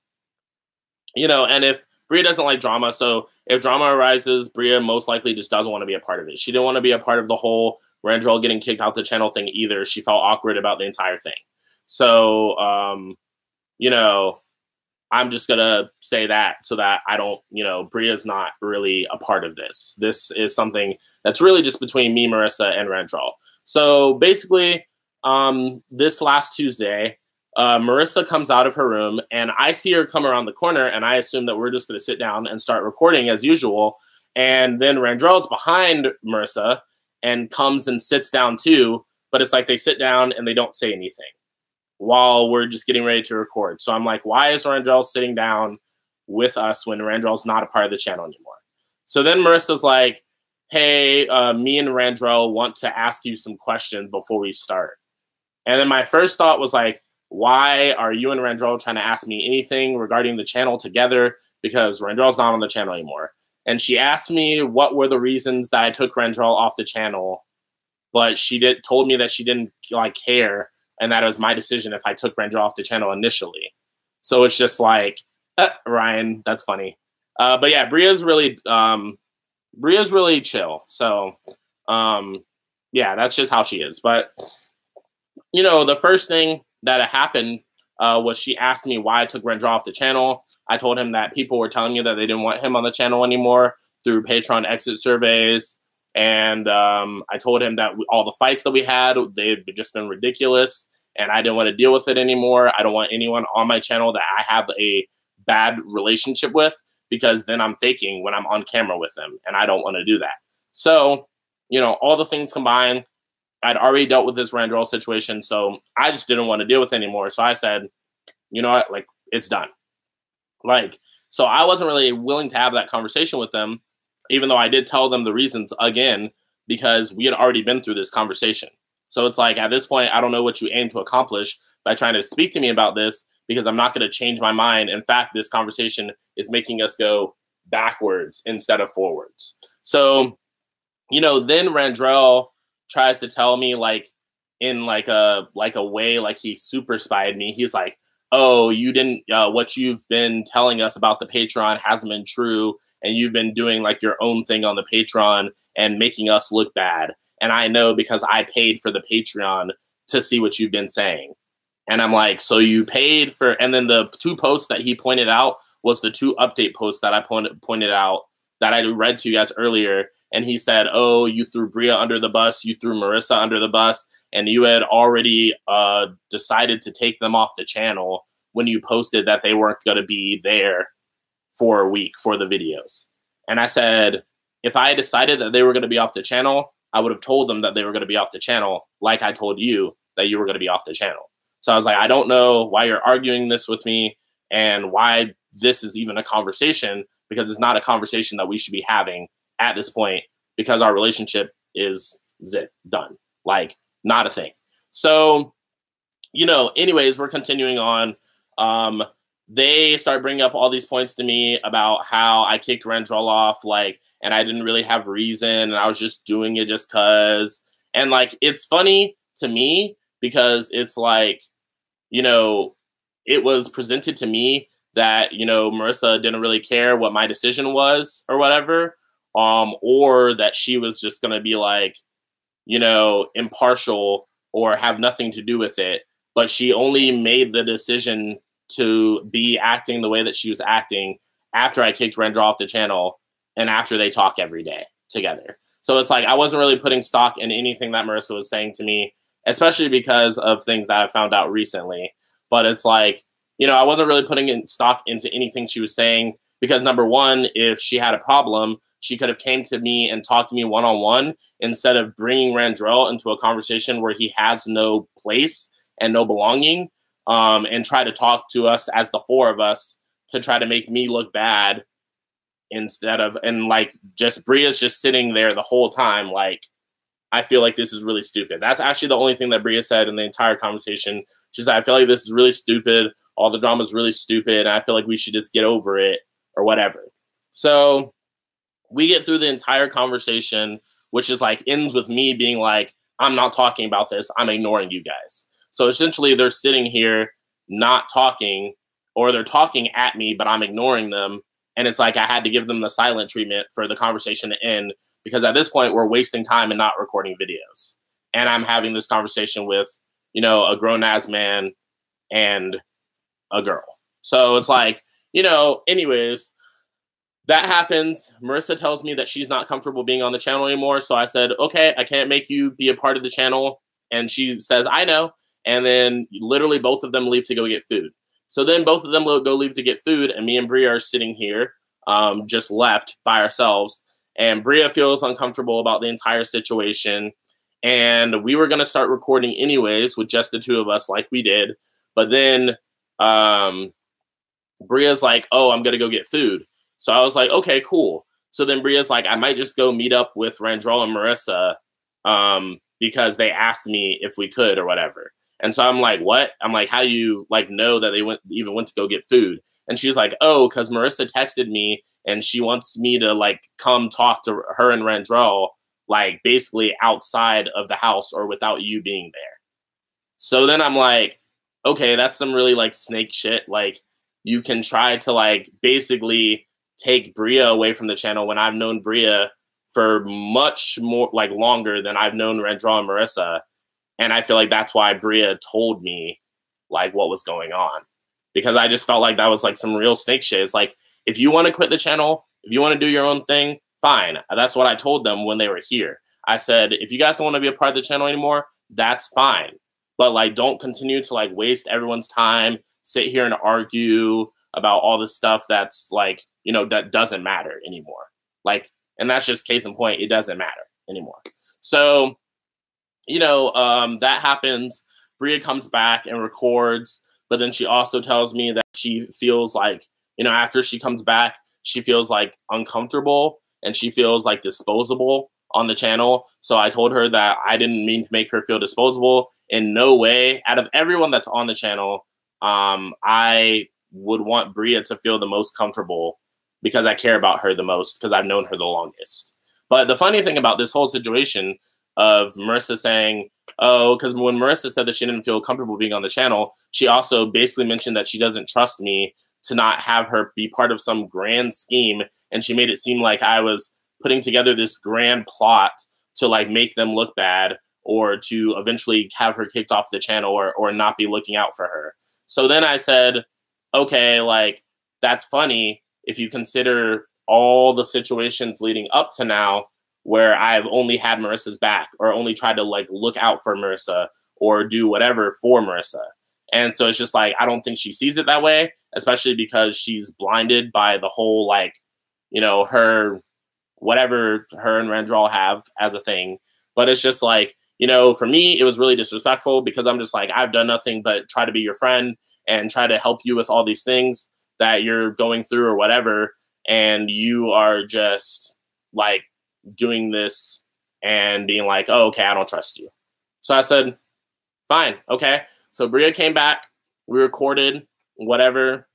you know, and if Bria doesn't like drama, so if drama arises, Bria most likely just doesn't want to be a part of it. She didn't want to be a part of the whole Randrell getting kicked out the channel thing either. She felt awkward about the entire thing. So, you know, I'm just going to say that so that I don't, you know, Bria's not really a part of this. This is something that's really just between me, Marissa, and Randrell. So basically, this last Tuesday, Marissa comes out of her room and I see her come around the corner and I assume that we're just going to sit down and start recording as usual. And then Randrell's behind Marissa and comes and sits down too. But it's like they sit down and they don't say anything while we're just getting ready to record. So I'm like, why is Randrell sitting down with us when Randrell's not a part of the channel anymore? So then Marissa's like, hey, me and Randrell want to ask you some questions before we start. And then my first thought was like, why are you and Randrell trying to ask me anything regarding the channel together? Because Randrell's not on the channel anymore. And she asked me what were the reasons that I took Randrell off the channel, but she told me that she didn't like care and that it was my decision if I took Randrell off the channel initially. So it's just like, Ryan, that's funny. But yeah, Bria's really chill. So yeah, that's just how she is. But you know, the first thing that happened was she asked me why I took Randrell off the channel. I told him that people were telling me that they didn't want him on the channel anymore through Patreon exit surveys. And I told him that all the fights that we had, they'd just been ridiculous. And I didn't want to deal with it anymore. I don't want anyone on my channel that I have a bad relationship with, because then I'm faking when I'm on camera with them. And I don't want to do that. So, you know, all the things combined, I'd already dealt with this Randrell situation. So I just didn't want to deal with it anymore. So I said, you know what, like, it's done. Like, so I wasn't really willing to have that conversation with them, even though I did tell them the reasons again, because we had already been through this conversation. So it's like, at this point, I don't know what you aim to accomplish by trying to speak to me about this, because I'm not going to change my mind. In fact, this conversation is making us go backwards instead of forwards. So, you know, then Randrell tries to tell me, like, in like a way, like he super spied me. He's like, oh, you didn't, what you've been telling us about the Patreon hasn't been true. And you've been doing like your own thing on the Patreon and making us look bad. And I know because I paid for the Patreon to see what you've been saying. And I'm like, so you paid for, and then the 2 posts that he pointed out was the 2 update posts that I pointed out that I read to you guys earlier. And he said, oh, you threw Bria under the bus, you threw Marissa under the bus, and you had already decided to take them off the channel when you posted that they weren't going to be there for a week for the videos. And I said, if I decided that they were going to be off the channel, I would have told them that they were going to be off the channel, like I told you that you were going to be off the channel. So I was like, I don't know why you're arguing this with me and why this is even a conversation, because it's not a conversation that we should be having at this point, because our relationship is done. Like, not a thing. So, you know, anyways, we're continuing on. They start bringing up all these points to me about how I kicked Randrell off, like, and I didn't really have reason, and I was just doing it just cause. And like, it's funny to me because it's like, you know, it was presented to me that, you know, Marissa didn't really care what my decision was or whatever, or that she was just going to be like, you know, impartial or have nothing to do with it. But she only made the decision to be acting the way that she was acting after I kicked Randrell off the channel and after they talk every day together. So it's like, I wasn't really putting stock in anything that Marissa was saying to me, especially because of things that I found out recently. But it's like, you know, I wasn't really putting in stock into anything she was saying, because number one, if she had a problem, she could have came to me and talked to me one-on-one instead of bringing Randrell into a conversation where he has no place and no belonging, and try to talk to us as the 4 of us to try to make me look bad instead of, and like just Bria's just sitting there the whole time like, I feel like this is really stupid. That's actually the only thing that Bria said in the entire conversation. She said, I feel like this is really stupid. All the drama is really stupid. And I feel like we should just get over it or whatever. So we get through the entire conversation, which is like ends with me being like, I'm not talking about this. I'm ignoring you guys. So essentially they're sitting here not talking, or they're talking at me, but I'm ignoring them. And it's like I had to give them the silent treatment for the conversation to end, because at this point we're wasting time and not recording videos. And I'm having this conversation with, you know, a grown-ass man and a girl. So it's like, you know, anyways, that happens. Marissa tells me that she's not comfortable being on the channel anymore. So I said, okay, I can't make you be a part of the channel. And she says, I know. And then literally both of them leave to go get food. So then both of them go leave to get food, and me and Bria are sitting here, just left by ourselves. And Bria feels uncomfortable about the entire situation. And we were going to start recording anyways with just the two of us like we did. But then Bria's like, oh, I'm going to go get food. So I was like, okay, cool. So then Bria's like, I might just go meet up with Randrell and Marissa because they asked me if we could or whatever. And so I'm like, what? I'm like, how do you like know that they even went to go get food? And she's like, oh, because Marissa texted me and she wants me to like come talk to her and Randrell, like basically outside of the house or without you being there. So then I'm like, okay, that's some really like snake shit. Like you can try to like basically take Bria away from the channel when I've known Bria for much more like longer than I've known Randrell and Marissa. And I feel like that's why Bria told me like what was going on, because I just felt like that was like some real snake shit. It's like, if you want to quit the channel, if you want to do your own thing, fine. That's what I told them when they were here. I said, if you guys don't want to be a part of the channel anymore, that's fine. But like, don't continue to like waste everyone's time, sit here and argue about all this stuff that's like, you know, that doesn't matter anymore. Like, and that's just case in point. It doesn't matter anymore. So, you know, that happens. Bria comes back and records, but then she also tells me that she feels like, you know, after she comes back, she feels like uncomfortable and she feels like disposable on the channel. So I told her that I didn't mean to make her feel disposable in no way. Out of everyone that's on the channel, I would want Bria to feel the most comfortable because I care about her the most, because I've known her the longest. But the funny thing about this whole situation of Marissa saying, oh, because when Marissa said that she didn't feel comfortable being on the channel, she also basically mentioned that she doesn't trust me to not have her be part of some grand scheme. And she made it seem like I was putting together this grand plot to like make them look bad, or to eventually have her kicked off the channel, or not be looking out for her. So then I said, okay, like that's funny if you consider all the situations leading up to now where I've only had Marissa's back, or only tried to like look out for Marissa or do whatever for Marissa. And so it's just like, I don't think she sees it that way, especially because she's blinded by the whole, like, you know, her, whatever her and Randrell have as a thing. But it's just like, you know, for me, it was really disrespectful, because I'm just like, I've done nothing but try to be your friend and try to help you with all these things that you're going through or whatever. And you are just like doing this and being like, oh, okay, I don't trust you. So I said, fine, okay. So Bria came back, we recorded, whatever.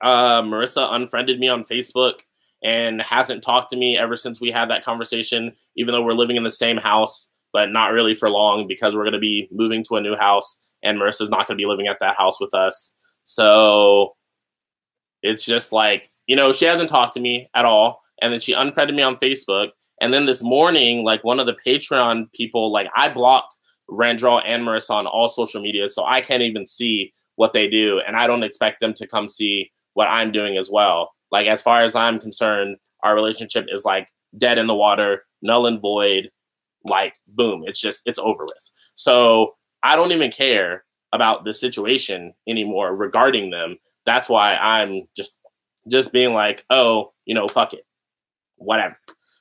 Marissa unfriended me on Facebook and hasn't talked to me ever since we had that conversation, even though we're living in the same house, but not really for long, because we're going to be moving to a new house and Marissa's not going to be living at that house with us. So it's just like, you know, she hasn't talked to me at all. And then she unfriended me on Facebook. And then this morning, like one of the Patreon people, like I blocked Randrell and Marissa on all social media, so I can't even see what they do. And I don't expect them to come see what I'm doing as well. Like, as far as I'm concerned, our relationship is like dead in the water, null and void, like boom, it's over with. So I don't even care about the situation anymore regarding them. That's why I'm just being like, oh, you know, fuck it, whatever.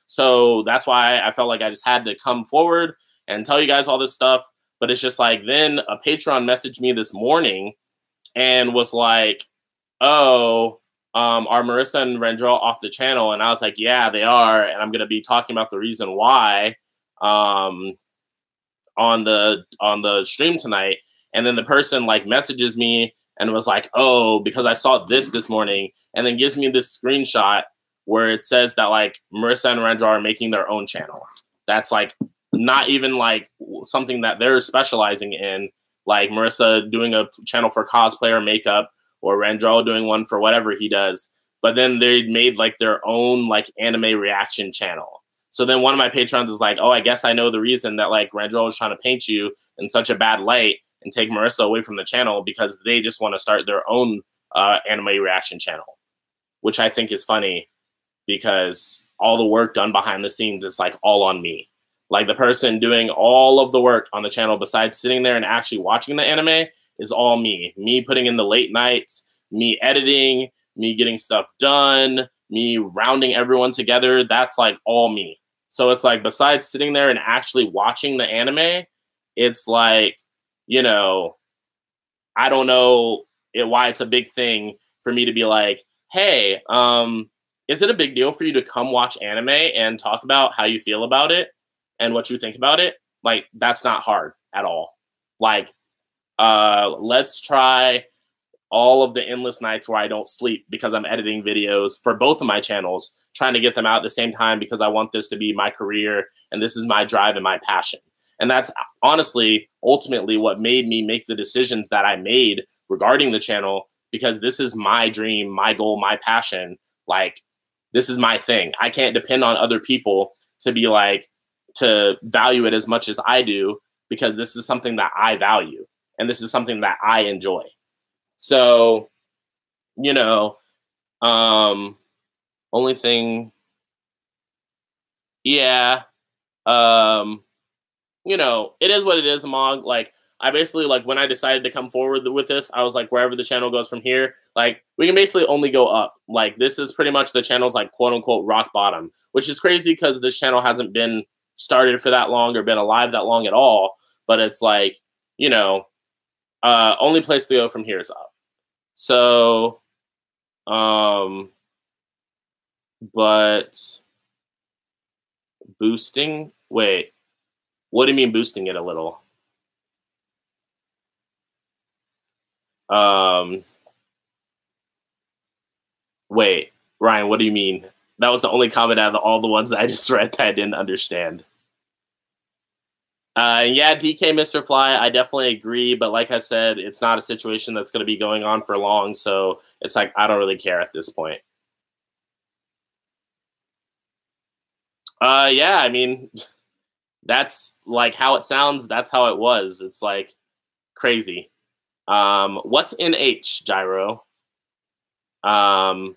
So that's why I felt like I just had to come forward and tell you guys all this stuff. But it's just like, then a Patreon messaged me this morning and was like, oh, are Marissa and Rendrell off the channel? And I was like, yeah, they are. And I'm going to be talking about the reason why on the stream tonight. And then the person like messages me and was like, oh, because I saw this morning, and then gives me this screenshot where it says that like Marissa and Rendrell are making their own channel. That's like not even like something that they're specializing in, like Marissa doing a channel for cosplay or makeup, or Rendrell doing one for whatever he does. But then they made like their own like anime reaction channel. So then one of my patrons is like, oh, I guess I know the reason that like Rendrell is trying to paint you in such a bad light and take Marissa away from the channel, because they just want to start their own anime reaction channel, which I think is funny, because all the work done behind the scenes is like all on me. Like the person doing all of the work on the channel besides sitting there and actually watching the anime is all me. Me putting in the late nights, me editing, me getting stuff done, me rounding everyone together. That's like all me. So it's like, besides sitting there and actually watching the anime, it's like, you know, I don't know why it's a big thing for me to be like, hey, is it a big deal for you to come watch anime and talk about how you feel about it and what you think about it? Like, that's not hard at all. Like, let's try all of the endless nights where I don't sleep because I'm editing videos for both of my channels, trying to get them out at the same time, because I want this to be my career and this is my drive and my passion. And that's honestly, ultimately what made me make the decisions that I made regarding the channel, because this is my dream, my goal, my passion. Like, this is my thing. I can't depend on other people to be like, to value it as much as I do, because this is something that I value and this is something that I enjoy. So, you know, only thing, yeah, you know, it is what it is, Among. Like, I basically, like, when I decided to come forward with this, I was like, wherever the channel goes from here, like, we can basically only go up. Like, this is pretty much the channel's, like, quote-unquote rock bottom, which is crazy because this channel hasn't been started for that long or been alive that long at all. But it's like, you know, only place to go from here is up. So, but boosting, wait, what do you mean boosting it a little? Wait, Ryan, what do you mean? That was the only comment out of all the ones that I just read that I didn't understand. Yeah, DK Mr. Fly, I definitely agree, but like I said, it's not a situation that's going to be going on for long, so it's like, I don't really care at this point. Yeah, I mean, that's like how it sounds, that's how it was. It's like crazy. What's in H, Gyro? But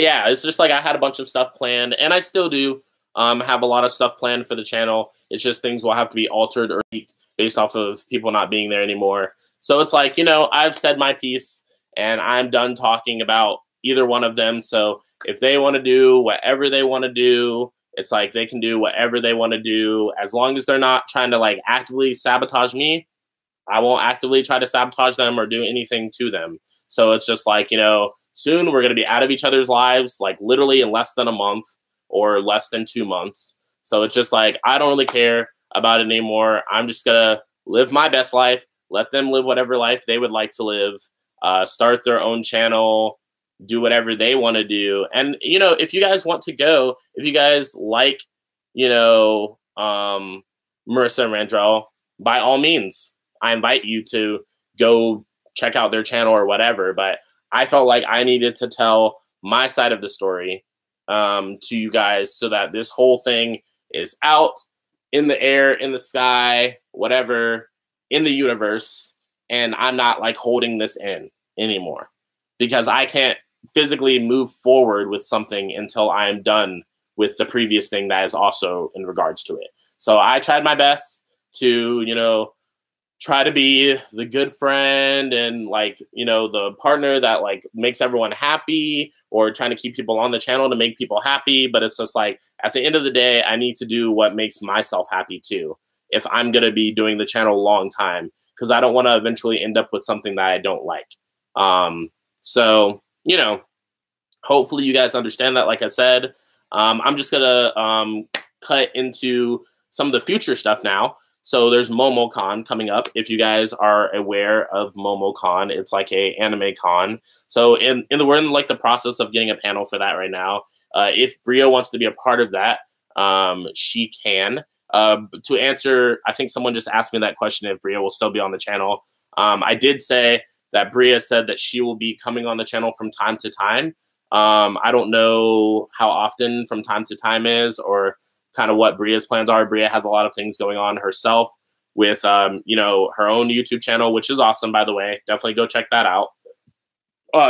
yeah, it's just like I had a bunch of stuff planned, and I still do. Have a lot of stuff planned for the channel. It's just things will have to be altered or based off of people not being there anymore. So it's like, you know, I've said my piece and I'm done talking about either one of them. So if they want to do whatever they want to do, it's like they can do whatever they want to do, as long as they're not trying to like actively sabotage me. I won't actively try to sabotage them or do anything to them. So it's just like, you know, soon we're going to be out of each other's lives, like literally in less than a month or less than 2 months. So it's just like, I don't really care about it anymore. I'm just going to live my best life, let them live whatever life they would like to live, start their own channel, do whatever they want to do. And, you know, if you guys want to go, if you guys like, you know, Marissa and Rendrell, by all means, I invite you to go check out their channel or whatever. But I felt like I needed to tell my side of the story to you guys, so that this whole thing is out in the air, in the sky, whatever, in the universe, and I'm not like holding this in anymore, because I can't physically move forward with something until I'm done with the previous thing that is also in regards to it. So I tried my best to, you know, try to be the good friend and like, you know, the partner that like makes everyone happy, or trying to keep people on the channel to make people happy. But it's just like, at the end of the day, I need to do what makes myself happy too, if I'm going to be doing the channel a long time, because I don't want to eventually end up with something that I don't like. So, you know, hopefully you guys understand that. Like I said, I'm just gonna cut into some of the future stuff now. So there's MomoCon coming up. If you guys are aware of MomoCon, it's like a anime con. So we're in like the process of getting a panel for that right now. If Bria wants to be a part of that, she can. To answer, I think someone just asked me that question if Bria will still be on the channel. I did say that Bria said that she will be coming on the channel from time to time. I don't know how often from time to time is, or kind of what Bria's plans are. Bria has a lot of things going on herself with, you know, her own YouTube channel, which is awesome, by the way. Definitely go check that out.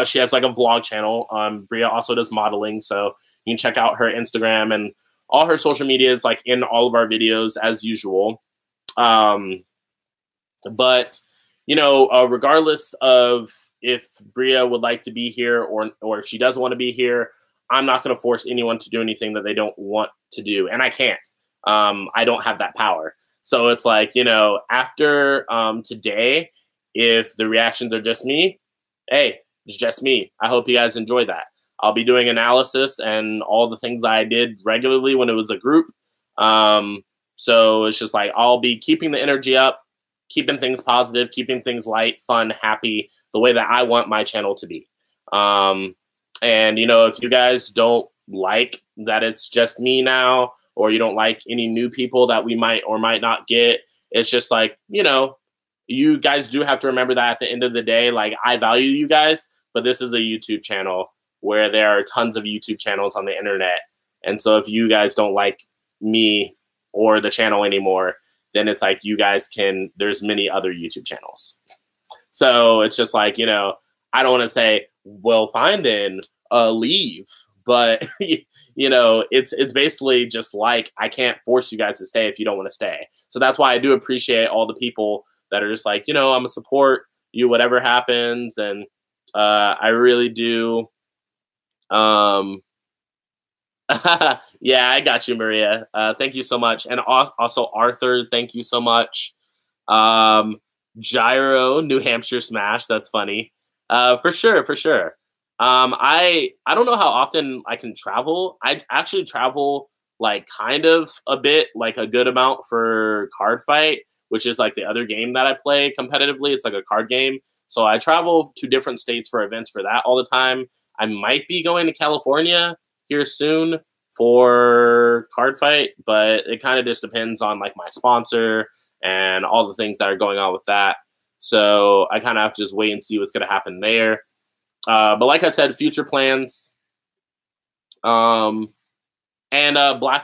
She has like a vlog channel. Bria also does modeling, so you can check out her Instagram and all her social media is like in all of our videos as usual. But, you know, regardless of if Bria would like to be here or if she doesn't want to be here, I'm not going to force anyone to do anything that they don't want to do. And I can't. I don't have that power. So it's like, you know, after today, if the reactions are just me, hey, it's just me. I hope you guys enjoy that. I'll be doing analysis and all the things that I did regularly when it was a group. So it's just like I'll be keeping the energy up, keeping things positive, keeping things light, fun, happy, the way that I want my channel to be. And, you know, if you guys don't like that it's just me now, or you don't like any new people that we might or might not get, it's just like, you know, you guys do have to remember that at the end of the day, like, I value you guys, but this is a YouTube channel where there are tons of YouTube channels on the internet. And so if you guys don't like me or the channel anymore, then it's like you guys can, there's many other YouTube channels. So it's just like, you know, I don't want to say, well, fine then, leave. But, you know, it's basically just like, I can't force you guys to stay if you don't want to stay. So that's why I do appreciate all the people that are just like, you know, I'm gonna support you, whatever happens. And I really do. Yeah, I got you, Maria. Thank you so much. And also Arthur, thank you so much. Gyro, New Hampshire Smash, that's funny. For sure, for sure. I don't know how often I can travel. I actually travel like kind of a bit, like a good amount for Card Fight, which is like the other game that I play competitively. It's like a card game. So I travel to different states for events for that all the time. I might be going to California here soon for Card Fight, but it kind of just depends on like my sponsor and all the things that are going on with that. So I kind of have to just wait and see what's going to happen there. But like I said, future plans. Black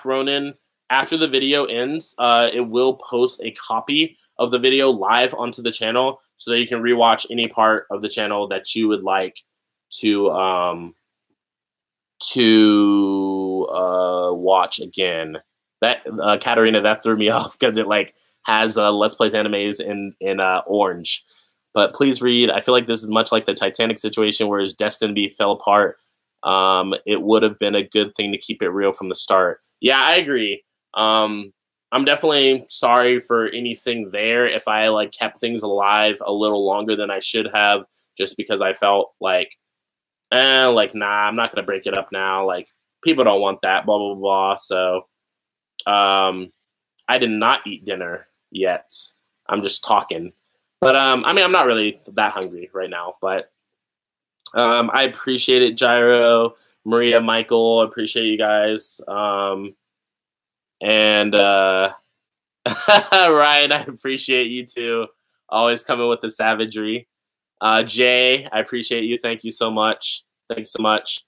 Ronin, after the video ends, it will post a copy of the video live onto the channel so that you can rewatch any part of the channel that you would like to watch again. That Katarina, that threw me off because it like has Let's Plays Animes in orange. But please read. I feel like this is much like the Titanic situation where his destiny fell apart. It would have been a good thing to keep it real from the start. Yeah, I agree. I'm definitely sorry for anything there if I like kept things alive a little longer than I should have, just because I felt like, nah, I'm not gonna break it up now. Like, people don't want that, blah blah blah. So, I did not eat dinner yet. I'm just talking. But I mean, I'm not really that hungry right now, but I appreciate it, Gyro, Maria, Michael. I appreciate you guys. And Ryan, I appreciate you too. Always coming with the savagery. Jay, I appreciate you. Thank you so much. Thanks so much.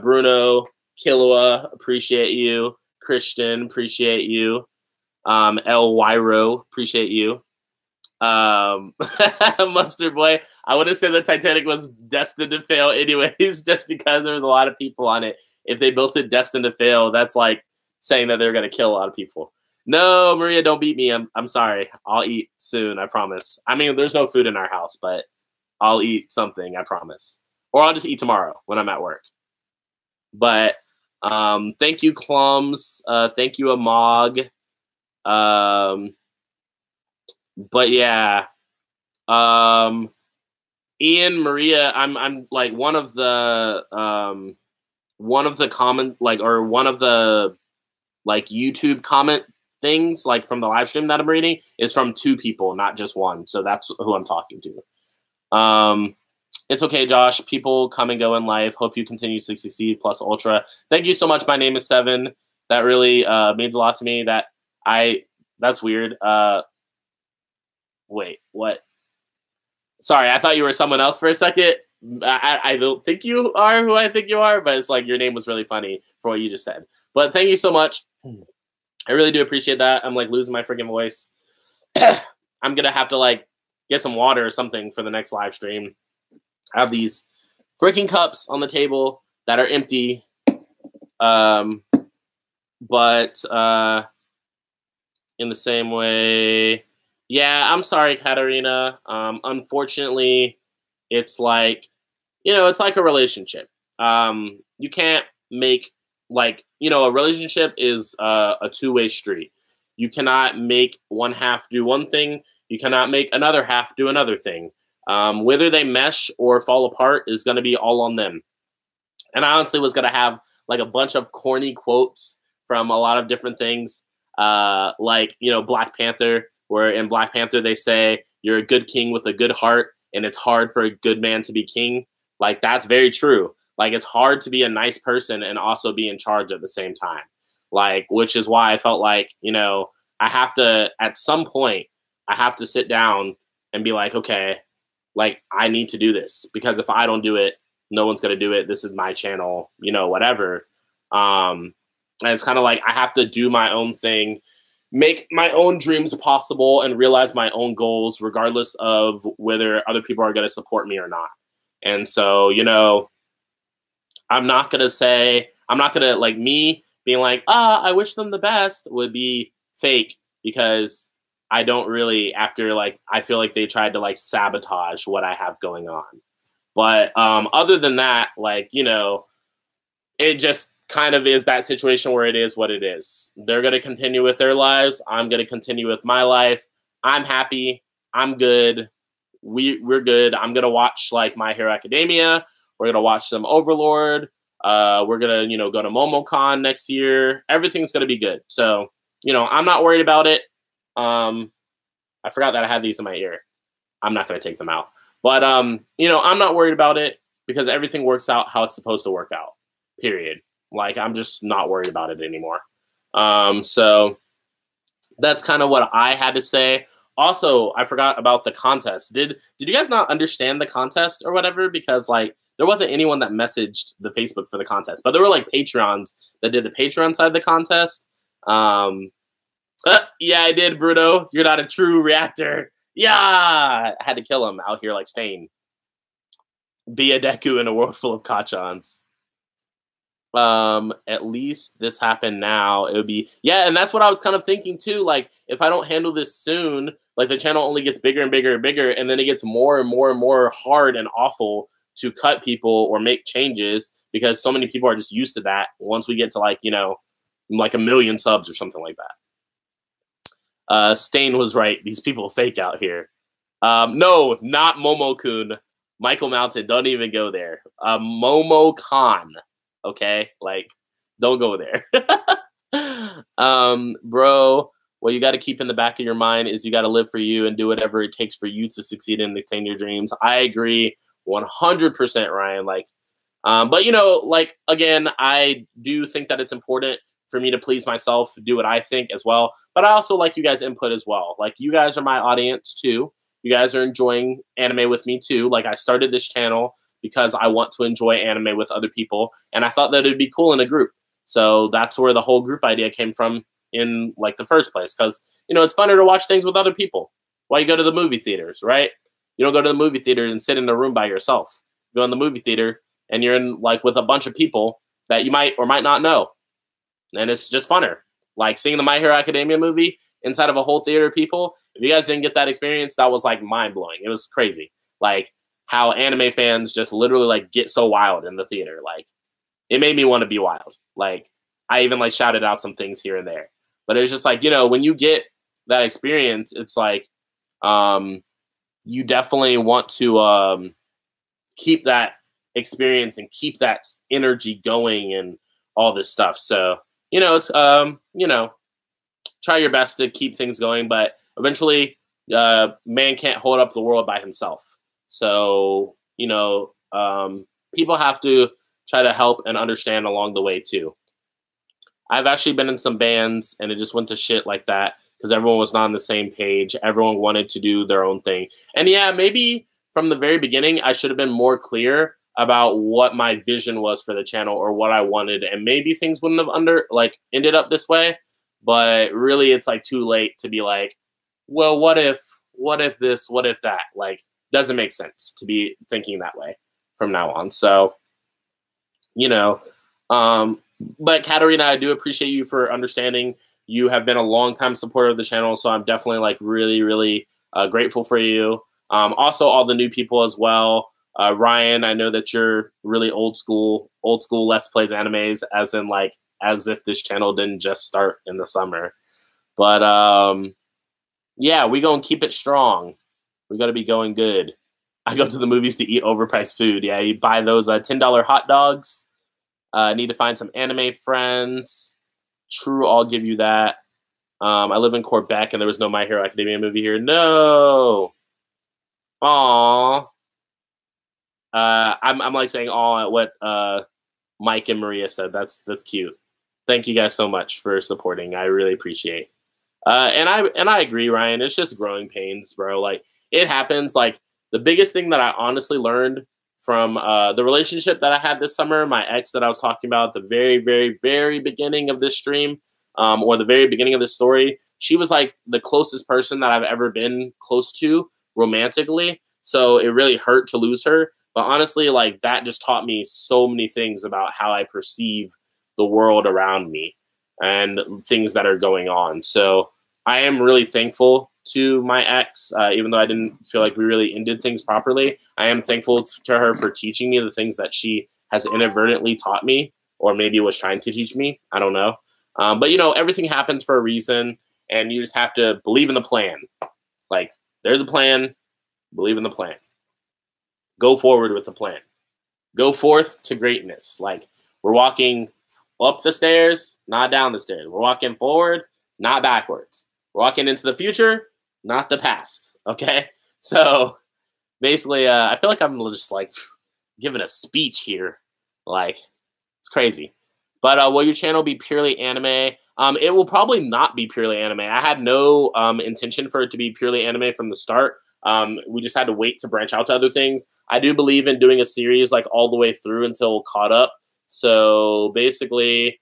Bruno, Killua, appreciate you. Christian, appreciate you. El Wyro, appreciate you. Mustard Boy, I would have said the Titanic was destined to fail anyways, just because there was a lot of people on it. If they built it destined to fail, that's like saying that they're going to kill a lot of people. No, Maria, don't beat me. I'm sorry. I'll eat soon, I promise. I mean, there's no food in our house, but I'll eat something, I promise. Or I'll just eat tomorrow when I'm at work. But thank you, Clums. Thank you, Amog. But yeah, Ian, Maria, I'm like one of the comment, like, or one of the like YouTube comment things, like from the live stream that I'm reading, is from 2 people, not just 1. So that's who I'm talking to. It's okay, Josh. People come and go in life. Hope you continue to succeed. Plus Ultra. Thank you so much. My name is 7. That really means a lot to me. That's weird. Wait, what? Sorry, I thought you were someone else for a second. I don't think you are who I think you are, but it's like your name was really funny for what you just said. But thank you so much. I really do appreciate that. I'm like losing my freaking voice. I'm gonna have to like get some water or something for the next live stream. I have these freaking cups on the table that are empty. But in the same way, yeah, I'm sorry, Katarina. Unfortunately, it's like, you know, it's like a relationship. You can't make, like, you know, a relationship is a two-way street. You cannot make one half do one thing. You cannot make another half do another thing. Whether they mesh or fall apart is going to be all on them. And I honestly was going to have like a bunch of corny quotes from a lot of different things. Like, you know, Black Panther, where in Black Panther they say, you're a good king with a good heart, and it's hard for a good man to be king. Like, that's very true. Like, it's hard to be a nice person and also be in charge at the same time. Like, which is why I felt like, you know, I have to, at some point, I have to sit down and be like, okay, like, I need to do this, because if I don't do it, no one's going to do it. This is my channel, you know, whatever. And it's kind of like I have to do my own thing, make my own dreams possible, and realize my own goals, regardless of whether other people are going to support me or not. And so, you know, I'm not going to, like, me being like, I wish them the best would be fake, because I don't really, after, like, I feel like they tried to, like, sabotage what I have going on. But other than that, like, you know, it just kind of is that situation where it is what it is. They're going to continue with their lives. I'm going to continue with my life. I'm happy. I'm good. We're good. I'm going to watch, like, My Hero Academia. We're going to watch some Overlord. We're going to, you know, go to MomoCon next year. Everything's going to be good. So, you know, I'm not worried about it. I forgot that I had these in my ear. I'm not going to take them out. But, you know, I'm not worried about it, because everything works out how it's supposed to work out, period. Like, I'm just not worried about it anymore. So that's kind of what I had to say. Also, I forgot about the contest. Did you guys not understand the contest or whatever? Because, like, there wasn't anyone that messaged the Facebook for the contest, but there were, like, Patreons that did the Patreon side of the contest. Yeah, I did, Bruno. You're not a true reactor. Yeah, I had to kill him out here like Stain. Be a Deku in a world full of Kachans. At least this happened now. It would be, yeah, and that's what I was kind of thinking too. Like, if I don't handle this soon, like, the channel only gets bigger and bigger and bigger, and then it gets more and more and more hard and awful to cut people or make changes, because so many people are just used to that. Once we get to, like, you know, like 1 million subs or something like that. Stain was right. These people fake out here. No, not Momo-kun. Michael Mountain, don't even go there. Momo-con. Okay? Like, don't go there. Bro, what you got to keep in the back of your mind is you got to live for you and do whatever it takes for you to succeed and attain your dreams. I agree 100%, Ryan. Like, but, you know, like, again, I do think that it's important for me to please myself, do what I think as well. But I also like you guys' input as well. Like, you guys are my audience too. You guys are enjoying anime with me too. Like, I started this channel because I want to enjoy anime with other people, and I thought that it'd be cool in a group. So that's where the whole group idea came from in, like, the first place. Because, you know, it's funner to watch things with other people. Why you go to the movie theaters, right? You don't go to the movie theater and sit in a room by yourself. You go in the movie theater and you're in, like, with a bunch of people that you might or might not know. And it's just funner. Like, seeing the My Hero Academia movie inside of a whole theater of people. If you guys didn't get that experience, that was, like, mind-blowing. It was crazy. Like, how anime fans just literally, like, get so wild in the theater. Like, it made me want to be wild. Like, I even, like, shouted out some things here and there. But it was just like, you know, when you get that experience, it's like, you definitely want to, keep that experience and keep that energy going and all this stuff. So, it's, try your best to keep things going, but eventually, man can't hold up the world by himself. So, people have to try to help and understand along the way too. I've actually been in some bands and it just went to shit like that because everyone was not on the same page. Everyone wanted to do their own thing. And yeah, maybe from the very beginning, I should have been more clear about what my vision was for the channel or what I wanted. And maybe things wouldn't have ended up this way. But really, it's like too late to be like, well, what if this, what if that? Like, doesn't make sense to be thinking that way from now on. So, but Katarina, I do appreciate you for understanding. You have been a long-time supporter of the channel, so I'm definitely like really, really grateful for you. Also, all the new people as well. Ryan, I know that you're really old school Let's Plays Animes, as if this channel didn't just start in the summer. But yeah, we gonna keep it strong. We gotta be going good. I go to the movies to eat overpriced food. Yeah, you buy those $10 hot dogs. Need to find some anime friends. True, I'll give you that. I live in Quebec, and there was no My Hero Academia movie here. No. Aww. I'm like saying aw at what Mike and Maria said. That's cute. Thank you guys so much for supporting. I really appreciate. And I agree, Ryan. It's just growing pains, bro. Like, it happens. Like, the biggest thing that I honestly learned from the relationship that I had this summer, my ex that I was talking about at the very, very, very beginning of this stream, or the very beginning of this story, she was like the closest person that I've ever been close to romantically. So it really hurt to lose her. But honestly, like, that just taught me so many things about how I perceive the world around me and things that are going on. So I am really thankful to my ex, even though I didn't feel like we really ended things properly. I am thankful to her for teaching me the things that she has inadvertently taught me, or maybe was trying to teach me. I don't know. But, everything happens for a reason, and you just have to believe in the plan. Like, there's a plan. Believe in the plan. Go forward with the plan. Go forth to greatness. Like, we're walking up the stairs, not down the stairs. We're walking forward, not backwards. We're walking into the future, not the past. Okay? So, basically, I feel like I'm just, like, giving a speech here. Like, it's crazy. But will your channel be purely anime? It will probably not be purely anime. I had no intention for it to be purely anime from the start. We just had to wait to branch out to other things. I do believe in doing a series like all the way through until caught up. So basically,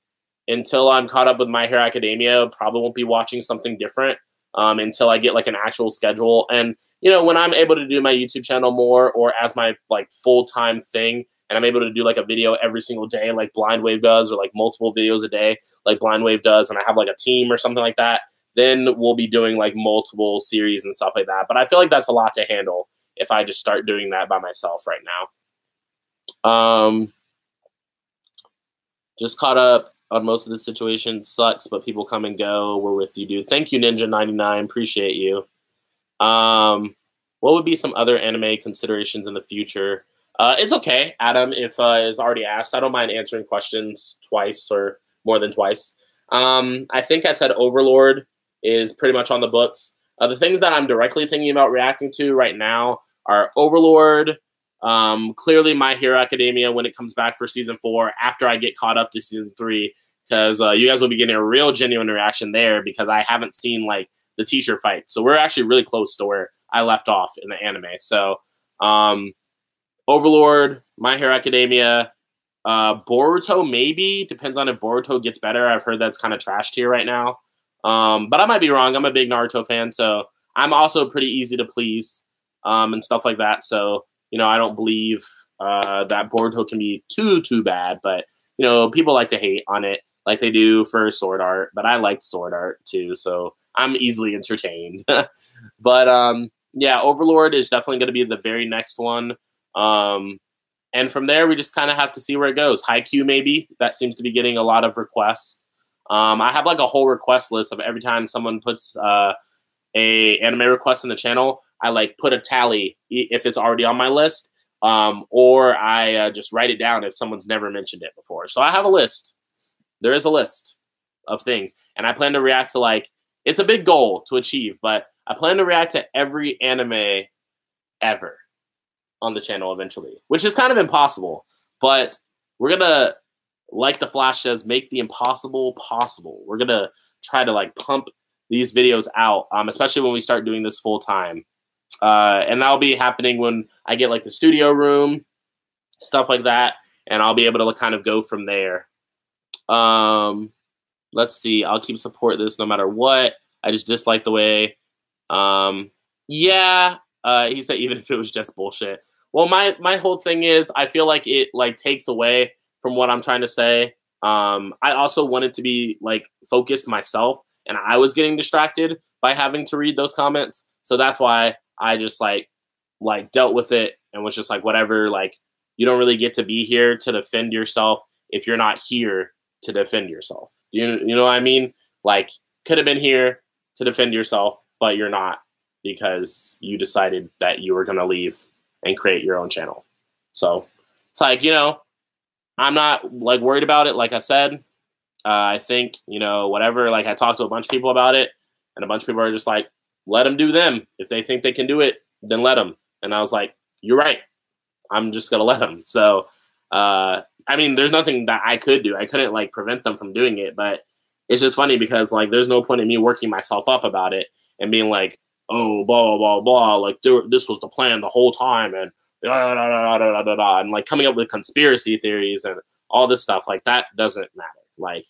until I'm caught up with My Hero Academia, probably won't be watching something different until I get like an actual schedule. And, when I'm able to do my YouTube channel more, or as my like full-time thing, and I'm able to do like a video every single day, like Blind Wave does, or like multiple videos a day, like Blind Wave does, and I have like a team or something like that, then we'll be doing like multiple series and stuff like that. But I feel like that's a lot to handle if I just start doing that by myself right now. Just caught up on most of the situation. Sucks, but people come and go. We're with you, dude. Thank you, Ninja99. Appreciate you. What would be some other anime considerations in the future? It's okay, Adam, if is already asked. I don't mind answering questions twice or more than twice. I think I said Overlord is pretty much on the books. The things that I'm directly thinking about reacting to right now are Overlord, clearly My Hero Academia when it comes back for season 4 after I get caught up to season 3, because you guys will be getting a real genuine reaction there, because I haven't seen like the teacher fight. So we're actually really close to where I left off in the anime. So Overlord, My Hero Academia, Boruto maybe, depends on if Boruto gets better. I've heard that's kind of trashed here right now. But I might be wrong. I'm a big Naruto fan, so I'm also pretty easy to please and stuff like that. So, I don't believe that Boruto can be too bad, but, people like to hate on it like they do for Sword Art, but I liked Sword Art too, so I'm easily entertained. But, yeah, Overlord is definitely going to be the very next one. And from there, we just kind of have to see where it goes. Haikyuu, maybe. That seems to be getting a lot of requests. I have like a whole request list of every time someone puts a anime request in the channel, I like put a tally if it's already on my list. or I just write it down if someone's never mentioned it before. So I have a list. There is a list of things, and I plan to react to, like, it's a big goal to achieve, but I plan to react to every anime ever on the channel eventually, which is kind of impossible, but we're gonna, like the Flash says, make the impossible possible. We're gonna try to, like, pump these videos out, especially when we start doing this full time. And that'll be happening when I get, like, the studio room, stuff like that, and I'll be able to kind of go from there. Let's see. I'll keep support this no matter what. I just dislike the way. Yeah. He said even if it was just bullshit. Well, my whole thing is I feel like it, like, takes away from what I'm trying to say. I also wanted to be, like, focused myself, and I was getting distracted by having to read those comments. So that's why I just like dealt with it and was just like, whatever. Like, you don't really get to be here to defend yourself if you're not here to defend yourself. You know what I mean? Like, could have been here to defend yourself, but you're not, because you decided that you were going to leave and create your own channel. So it's like, you know, I'm not, like, worried about it. Like I said, I think, you know, whatever, like, I talked to a bunch of people about it, and a bunch of people are just like, let them do them. If they think they can do it, then let them. And I was like, you're right. I'm just going to let them. So, I mean, there's nothing that I could do. I couldn't, like, prevent them from doing it, but it's just funny because, like, there's no point in me working myself up about it and being like, oh, blah, blah, blah, blah, like, this was the plan the whole time, and da, da, da, da, da, da, and, like, coming up with conspiracy theories and all this stuff. Like, that doesn't matter. Like,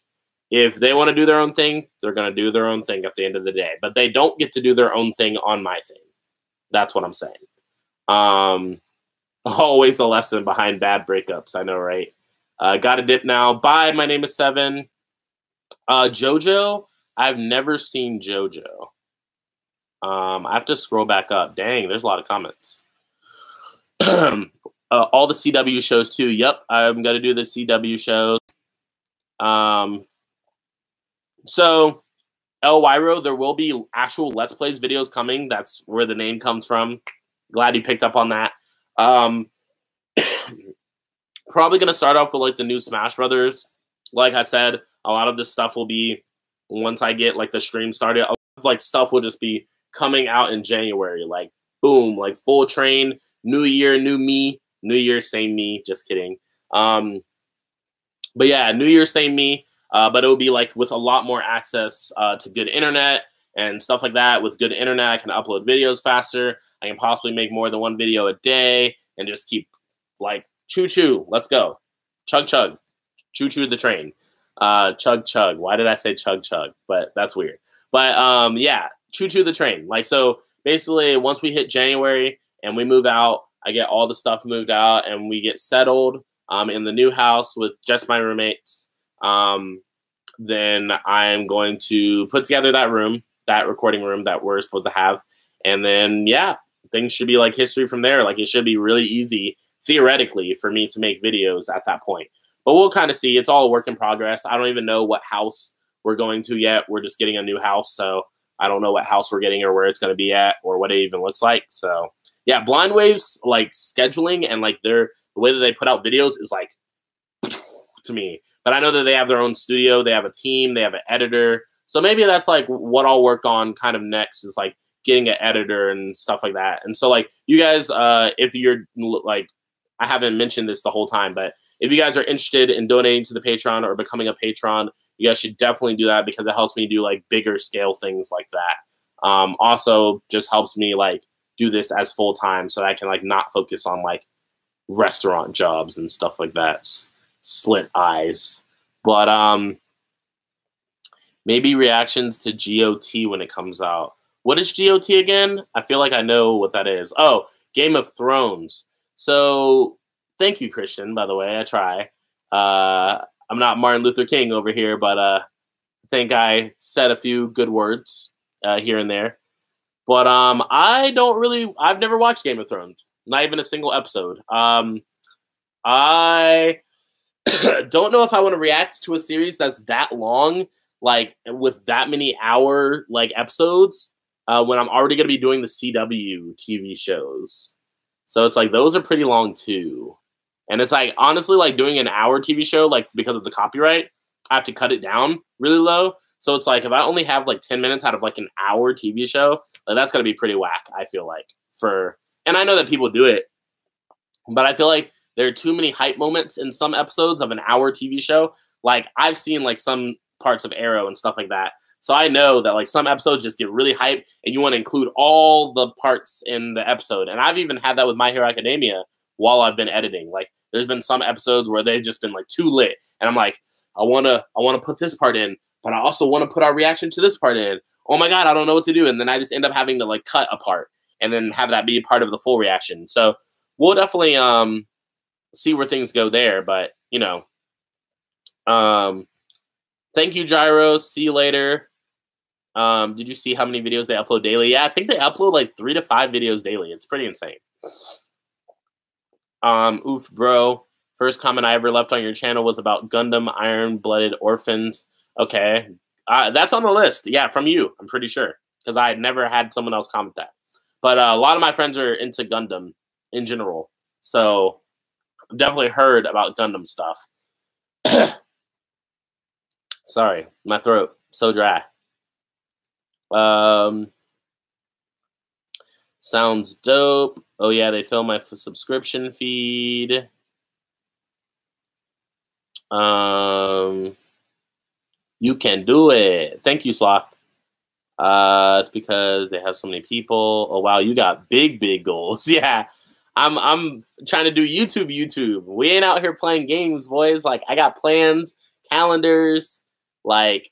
if they want to do their own thing, they're going to do their own thing at the end of the day, but they don't get to do their own thing on my thing. That's what I'm saying. Always the lesson behind bad breakups. I know, right? Got a dip now. Bye. My name is Seven. JoJo. I've never seen JoJo. I have to scroll back up. Dang, there's a lot of comments. All the CW shows too. Yep, I'm gonna do the CW shows. So El Wyro, there will be actual Let's Plays videos coming. That's where the name comes from. Glad you picked up on that. Probably gonna start off with, like, the new Smash Brothers. Like I said, a lot of this stuff will be, once I get, like, the stream started, like, stuff will just be coming out in January. Like, boom, like, full train, new year, new me, new year, same me. Just kidding. But yeah, new year, same me. But it will be, like, with a lot more access to good internet and stuff like that. With good internet, I can upload videos faster. I can possibly make more than one video a day and just keep, like, choo-choo, let's go. Chug-chug. Choo-choo the train. Chug-chug. Why did I say chug-chug? But that's weird. But, yeah, choo-choo the train. Like, so basically, once we hit January and we move out, I get all the stuff moved out and we get settled in the new house with just my roommates. Then I'm going to put together that room, that recording room that we're supposed to have. And then, yeah, things should be, like, history from there. Like, it should be really easy, theoretically, for me to make videos at that point. But we'll kind of see. It's all a work in progress. I don't even know what house we're going to yet. We're just getting a new house, so I don't know what house we're getting or where it's going to be at or what it even looks like. So, yeah, Blind Wave's, like, scheduling and, like, the way that they put out videos is, like, to me. But I know that they have their own studio. They have a team. They have an editor. So maybe that's, like, what I'll work on kind of next is, like, getting an editor and stuff like that. And so, like, you guys, if you're, like, I haven't mentioned this the whole time, but if you guys are interested in donating to the Patreon or becoming a patron, you guys should definitely do that because it helps me do, like, bigger scale things like that. Also just helps me, like, do this as full time so I can, like, not focus on, like, restaurant jobs and stuff like that. Slit eyes. But maybe reactions to GOT when it comes out. What is GOT again? I feel like I know what that is. Oh, Game of Thrones. So thank you, Christian, by the way. I try. I'm not Martin Luther King over here, but I think I said a few good words here and there. But I've never watched Game of Thrones. Not even a single episode. I don't know if I want to react to a series that's that long, like, with that many hour, like, episodes, when I'm already going to be doing the CW TV shows. So it's like those are pretty long too. And it's like honestly like doing an hour TV show, like because of the copyright, I have to cut it down really low. So it's like if I only have like 10 minutes out of like an hour TV show, like that's gonna be pretty whack, I feel like. And I know that people do it, but I feel like there are too many hype moments in some episodes of an hour TV show. Like I've seen like some parts of Arrow and stuff like that. So I know that like some episodes just get really hype and you want to include all the parts in the episode. And I've even had that with My Hero Academia while I've been editing. Like there's been some episodes where they've just been like too lit. And I'm like, I wanna put this part in, but I also want to put our reaction to this part in. Oh my God, I don't know what to do. And then I just end up having to like cut a part and then have that be a part of the full reaction. So we'll definitely see where things go there. But you know, thank you, Gyros. See you later. Did you see how many videos they upload daily? Yeah, I think they upload like 3 to 5 videos daily. It's pretty insane. Oof, bro. First comment I ever left on your channel was about Gundam Iron-Blooded Orphans. Okay. That's on the list. Yeah, from you, I'm pretty sure. Because I had never had someone else comment that. But a lot of my friends are into Gundam in general. So I've definitely heard about Gundam stuff. Sorry, my throat so dry. Sounds dope. Oh yeah, they fill my subscription feed. You can do it. Thank you, Sloth. It's because they have so many people. Oh wow, you got big goals. Yeah. I'm trying to do YouTube. We ain't out here playing games, boys. Like I got plans, calendars, like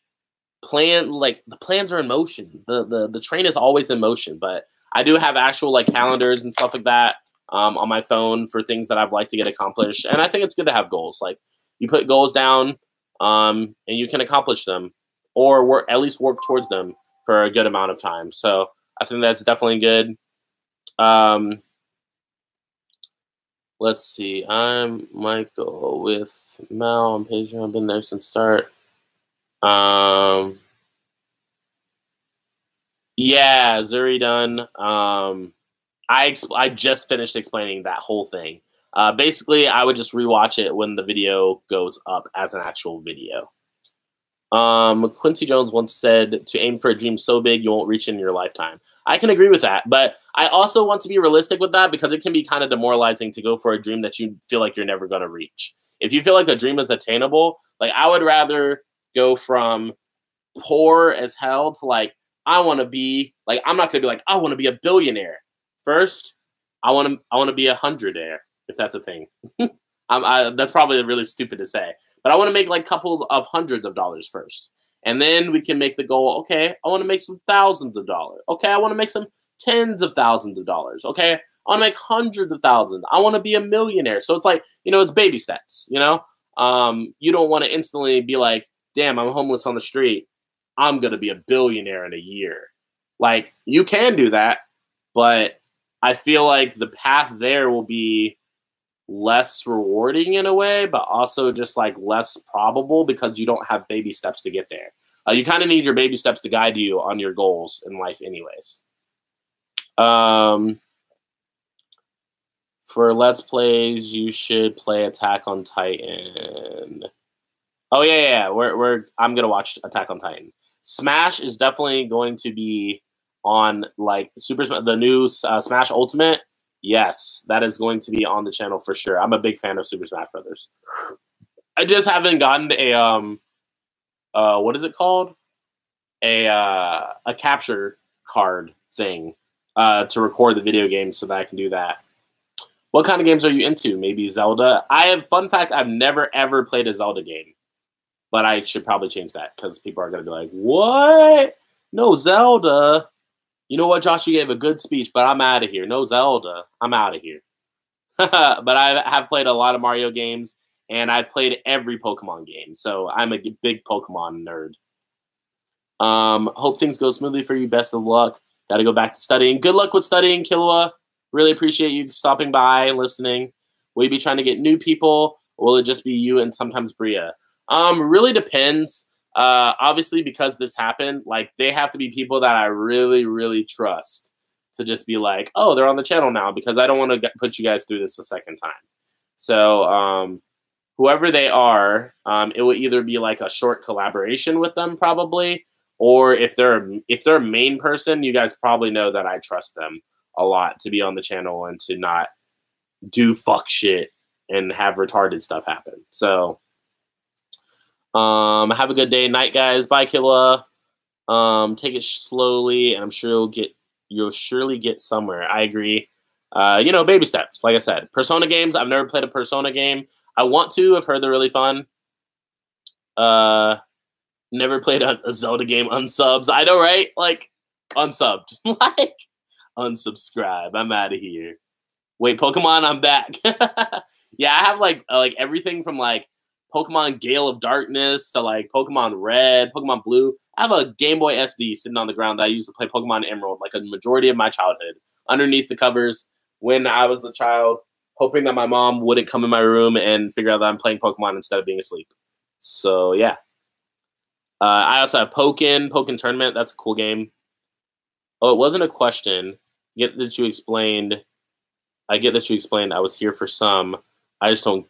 the plans are in motion. The train is always in motion, but I do have actual like calendars and stuff like that on my phone for things that I'd like to get accomplished. And I think it's good to have goals. Like you put goals down and you can accomplish them or at least work towards them for a good amount of time. So I think that's definitely good. Let's see. I'm Michael with Mel on Patreon. I've been there since start. Yeah, Zuri done. I just finished explaining that whole thing. Basically, I would just rewatch it when the video goes up as an actual video. Quincy Jones once said to aim for a dream so big you won't reach it in your lifetime. I can agree with that, but I also want to be realistic with that because it can be kind of demoralizing to go for a dream that you feel like you're never going to reach. If you feel like a dream is attainable, like I would rather go from poor as hell to like I want to be like I'm not going to be like I want to be a billionaire. First, I want to be 100aire if that's a thing. That's probably really stupid to say, but I want to make like couples of hundreds of dollars first. And then we can make the goal, okay, I want to make some thousands of dollars. Okay, I want to make some tens of thousands of dollars. Okay, I want to make hundreds of thousands. I want to be a millionaire. So it's like, you know, it's baby steps, you know? You don't want to instantly be like, damn, I'm homeless on the street. I'm going to be a billionaire in a year. Like, you can do that, but I feel like the path there will be less rewarding in a way, but also just like less probable because you don't have baby steps to get there. You kind of need your baby steps to guide you on your goals in life anyways. For Let's Plays, you should play Attack on Titan. Oh yeah. I'm gonna watch Attack on Titan. Smash is definitely going to be on like the new Smash Ultimate. Yes, that is going to be on the channel for sure. I'm a big fan of Super Smash Brothers. I just haven't gotten a what is it called? A capture card thing to record the video game so that I can do that. What kind of games are you into? Maybe Zelda? Fun fact, I've never ever played a Zelda game. But I should probably change that because people are going to be like, what? No Zelda. You know what, Josh? You gave a good speech, but I'm out of here. No Zelda. I'm out of here. But I have played a lot of Mario games, and I've played every Pokemon game. So I'm a big Pokemon nerd. Hope things go smoothly for you. Best of luck. Got to go back to studying. Good luck with studying, Killua. Really appreciate you stopping by and listening. Will you be trying to get new people, or will it just be you and sometimes Bria? Really depends. Obviously, because this happened, like they have to be people that I really, really trust to just be like, oh, they're on the channel now, because I don't want to put you guys through this a second time. So whoever they are, it will either be like a short collaboration with them probably, or if they're a main person, you guys probably know that I trust them a lot to be on the channel and to not do fuck shit and have retarded stuff happen. So have a good day, night, guys. Bye, Killa. Take it slowly, and I'm sure you'll surely get somewhere. I agree. You know, baby steps. Like I said, Persona games. I've never played a Persona game. I want to. I've heard they're really fun. Never played a Zelda game unsubs. I know, right? Like, unsubbed. Like, unsubscribe. I'm out of here. Wait, Pokemon, I'm back. Yeah, I have like everything from like Pokemon Gale of Darkness to like Pokemon Red, Pokemon Blue. I have a Game Boy SD sitting on the ground that I used to play Pokemon Emerald like a majority of my childhood. Underneath the covers when I was a child, hoping that my mom wouldn't come in my room and figure out that I'm playing Pokemon instead of being asleep. So yeah. I also have Pokken Tournament. That's a cool game. Oh, it wasn't a question. I get that you explained I was here for some. I just don't.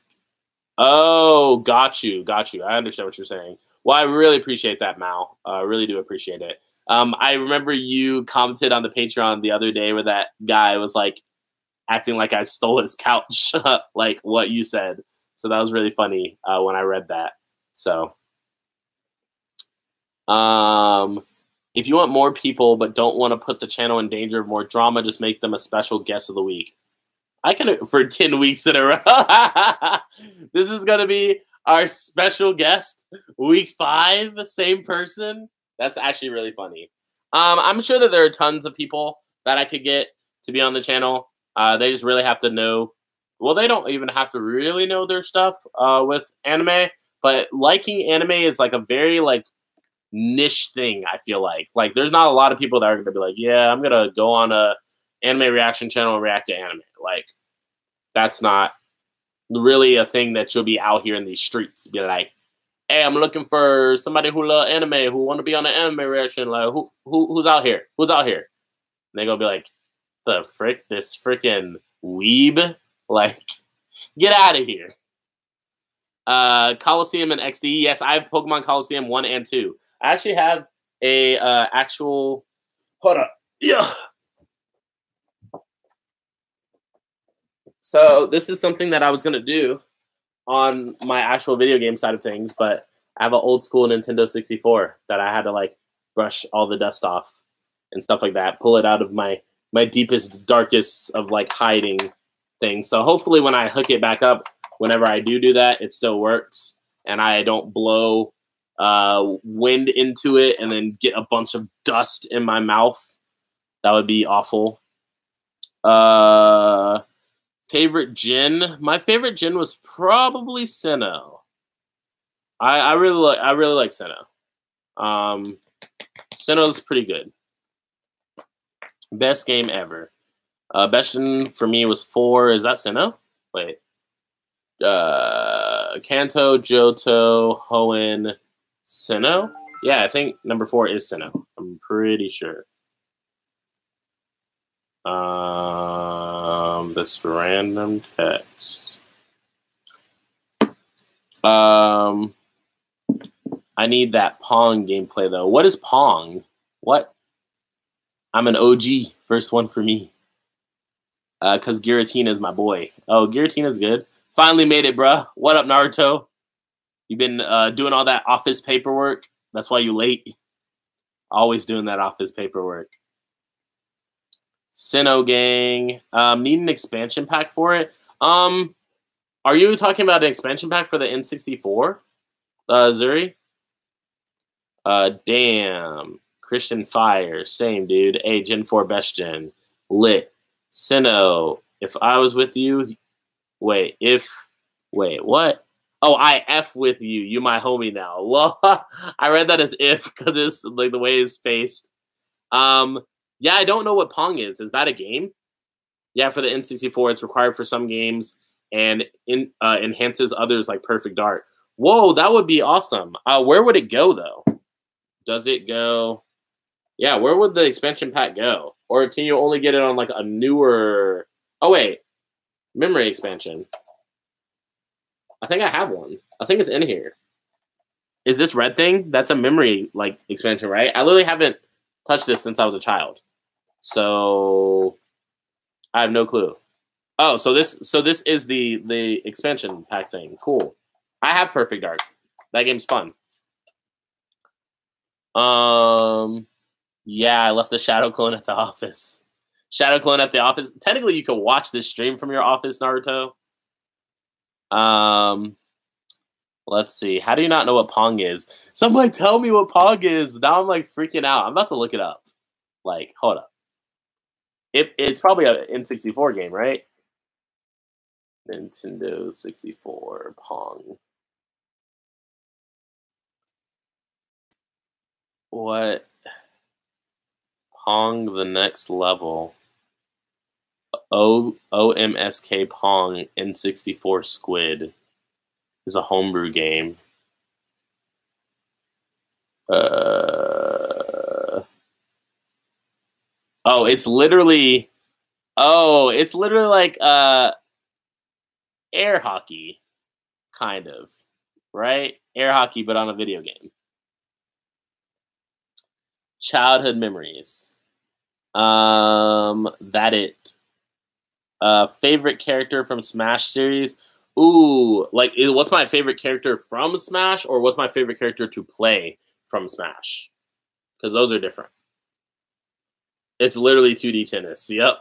Oh, got you. I understand what you're saying. Well, I really appreciate that, Mal. I really do appreciate it. I remember you commented on the Patreon the other day where that guy was like acting like I stole his couch, like what you said. So that was really funny when I read that. So, if you want more people but don't want to put the channel in danger of more drama, just make them a special guest of the week. I can for 10 weeks in a row. This is going to be our special guest, week 5, same person. That's actually really funny. I'm sure that there are tons of people that I could get to be on the channel. They just really have to know. Well, they don't even have to really know their stuff with anime, but liking anime is like a very like niche thing. I feel like there's not a lot of people that are going to be like, yeah, I'm going to go on a anime reaction channel and react to anime. Like, that's not really a thing that you'll be out here in these streets. Be like, hey, I'm looking for somebody who love anime, who want to be on an anime reaction. Like, who's out here? Who's out here? And they gonna be like, the frick, this freaking weeb. Like, get out of here. Coliseum and XD. Yes, I have Pokemon Coliseum 1 and 2. I actually have a actual. Hold up. Yeah. So this is something that I was going to do on my actual video game side of things, but I have an old school Nintendo 64 that I had to like brush all the dust off and stuff like that, pull it out of my deepest, darkest of like hiding things. So hopefully when I hook it back up, whenever I do that, it still works and I don't blow wind into it and then get a bunch of dust in my mouth. That would be awful. Favorite gin? My favorite gin was probably Sinnoh. I really like Sinnoh. Sinnoh's pretty good. Best game ever. Best gin for me was 4. Is that Sinnoh? Wait. Kanto, Johto, Hoenn, Sinnoh? Yeah, I think number 4 is Sinnoh. I'm pretty sure. This random text. I need that Pong gameplay though. What is Pong? What? I'm an OG. First one for me. Cause Giratina is my boy. Oh, Giratina's good. Finally made it, bruh. What up, Naruto? You've been doing all that office paperwork. That's why you late. Always doing that office paperwork. Sinnoh gang. Need an expansion pack for it. Are you talking about an expansion pack for the N64? Zuri? Damn. Christian Fire. Same, dude. Hey, Gen 4 best gen. Lit. Sinnoh. If I was with you. Wait, what? Oh, I F with you. You my homie now. Well, I read that as if because it's like the way it's spaced. Yeah, I don't know what Pong is. Is that a game? Yeah, for the N64, it's required for some games and enhances others like Perfect Dark. Whoa, that would be awesome. Where would it go, though? Does it go? Yeah, where would the expansion pack go? Or can you only get it on like a newer... Oh, wait. Memory expansion. I think I have one. I think it's in here. Is this red thing? That's a memory like expansion, right? I literally haven't touched this since I was a child. So I have no clue. Oh, so this is the expansion pack thing. Cool. I have Perfect Dark. That game's fun. Yeah, I left the Shadow Clone at the office. Shadow Clone at the office. Technically, you could watch this stream from your office, Naruto. Let's see. How do you not know what Pong is? Somebody tell me what Pong is. Now I'm like freaking out. I'm about to look it up. Like, hold up. It's probably an N64 game, right? Nintendo 64 Pong. What? Pong the Next Level. OMSK Pong N64 Squid is a homebrew game. Oh, it's literally like air hockey, kind of, right? Air hockey, but on a video game. Childhood memories. That it. Favorite character from Smash series. Ooh, like what's my favorite character from Smash, or what's my favorite character to play from Smash? Because those are different. It's literally 2D tennis. Yep.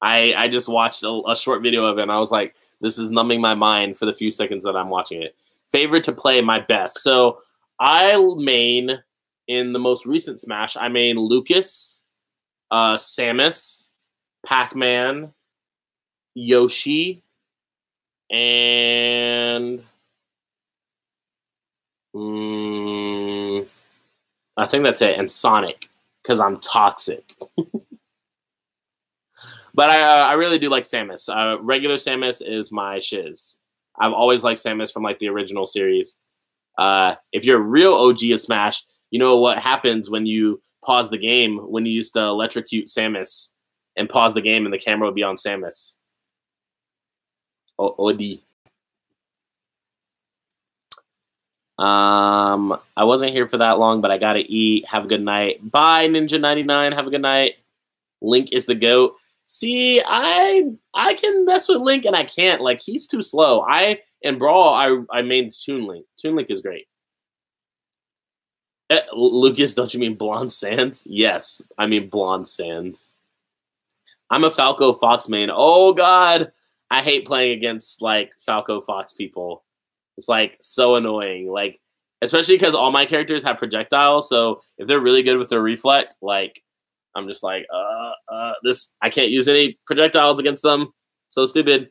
I just watched a short video of it, and I was like, this is numbing my mind for the few seconds that I'm watching it. Favorite to play, my best. So I main, in the most recent Smash, I main Lucas, Samus, Pac-Man, Yoshi, and I think that's it, and Sonic, because I'm toxic. But I really do like Samus. Regular Samus is my shiz. I've always liked Samus from like the original series. If you're a real OG of Smash, you know what happens when you pause the game, when you used to electrocute Samus and pause the game and the camera would be on Samus. OD. I wasn't here for that long, but I gotta eat. Have a good night. Bye, Ninja99. Have a good night. Link is the GOAT. See, I can mess with Link and I can't. Like, he's too slow. In Brawl, I mained Toon Link. Toon Link is great. Lucas, don't you mean Blonde Sands? Yes, I mean Blonde Sands. I'm a Falco Fox main. Oh, God. I hate playing against, like, Falco Fox people. It's, like, so annoying. Like, especially because all my characters have projectiles, so if they're really good with their reflect, like, I'm just like, I can't use any projectiles against them. So stupid.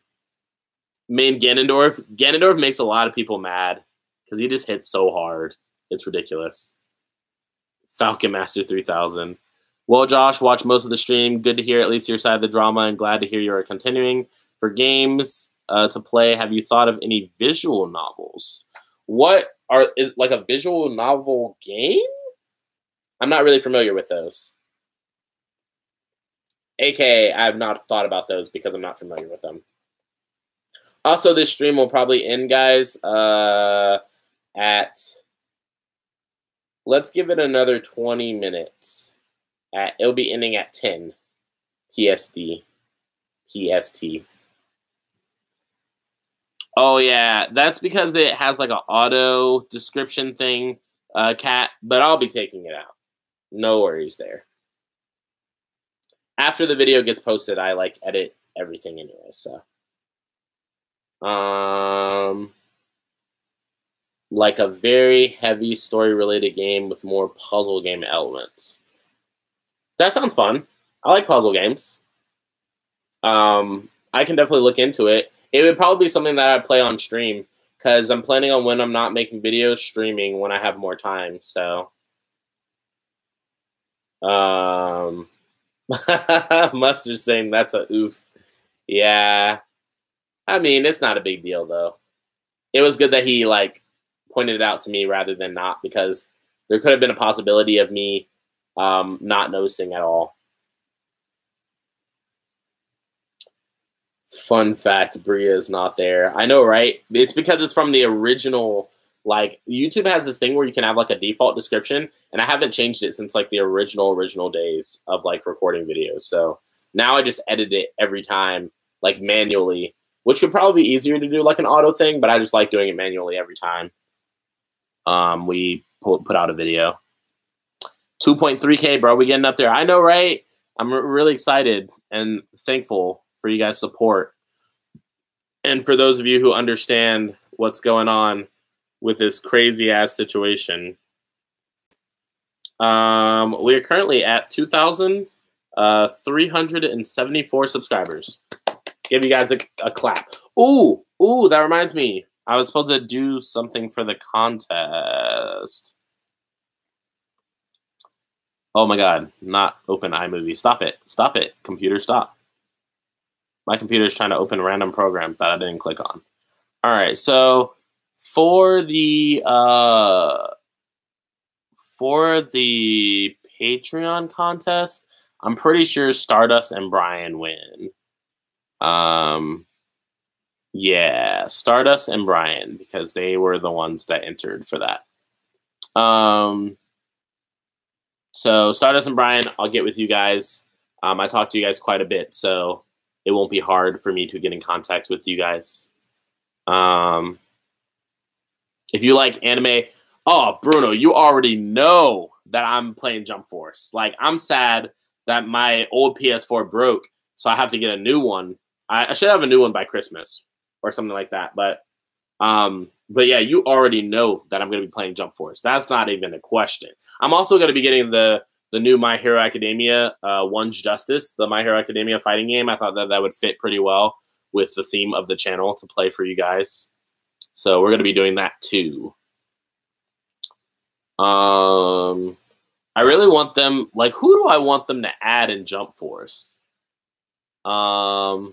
Main Ganondorf. Ganondorf makes a lot of people mad because he just hits so hard. It's ridiculous. Falcon Master 3000. Well, Josh, watch most of the stream. Good to hear at least your side of the drama, and glad to hear you are continuing. For games to play, have you thought of any visual novels? Is like a visual novel game? I'm not really familiar with those. AKA, I have not thought about those because I'm not familiar with them. Also, this stream will probably end, guys, at... Let's give it another 20 minutes. It'll be ending at 10 PST. Oh, yeah. That's because it has like an auto description thing, Cat. But I'll be taking it out. No worries there. After the video gets posted, I like edit everything anyway, so. Like a very heavy story-related game with more puzzle game elements. That sounds fun. I like puzzle games. I can definitely look into it. It would probably be something that I'd play on stream, because I'm planning on, when I'm not making videos, streaming when I have more time, so. Mustard saying that's a oof. Yeah. I mean, it's not a big deal, though. It was good that he, like, pointed it out to me rather than not, because there could have been a possibility of me not noticing at all. Fun fact, Bria is not there. I know, right? It's because it's from the original. Like, YouTube has this thing where you can have like a default description, and I haven't changed it since like the original days of like recording videos. So now I just edit it every time, like manually, which would probably be easier to do like an auto thing, but I just like doing it manually every time we put out a video. 2.3K, bro. We getting up there. I know, right? I'm really excited and thankful for you guys' support. And for those of you who understand what's going on with this crazy ass situation. We are currently at 2,374 subscribers. Give you guys a clap. Ooh, that reminds me. I was supposed to do something for the contest. Oh my god, not open iMovie. Stop it. Stop it. Computer, stop. My computer's trying to open a random program that I didn't click on. All right, so for the Patreon contest, I'm pretty sure Stardust and Bryan win. Yeah, Stardust and Bryan, because they were the ones that entered for that. So Stardust and Bryan, I'll get with you guys. I talk to you guys quite a bit, so it won't be hard for me to get in contact with you guys. If you like anime, oh, Bruno, you already know that I'm playing Jump Force. Like, I'm sad that my old PS4 broke, so I have to get a new one. I should have a new one by Christmas or something like that. But yeah, you already know that I'm going to be playing Jump Force. That's not even a question. I'm also going to be getting the new My Hero Academia, One's Justice, the My Hero Academia fighting game. I thought that would fit pretty well with the theme of the channel to play for you guys. So we're going to be doing that too. I really want them, like, who do I want them to add in Jump Force? What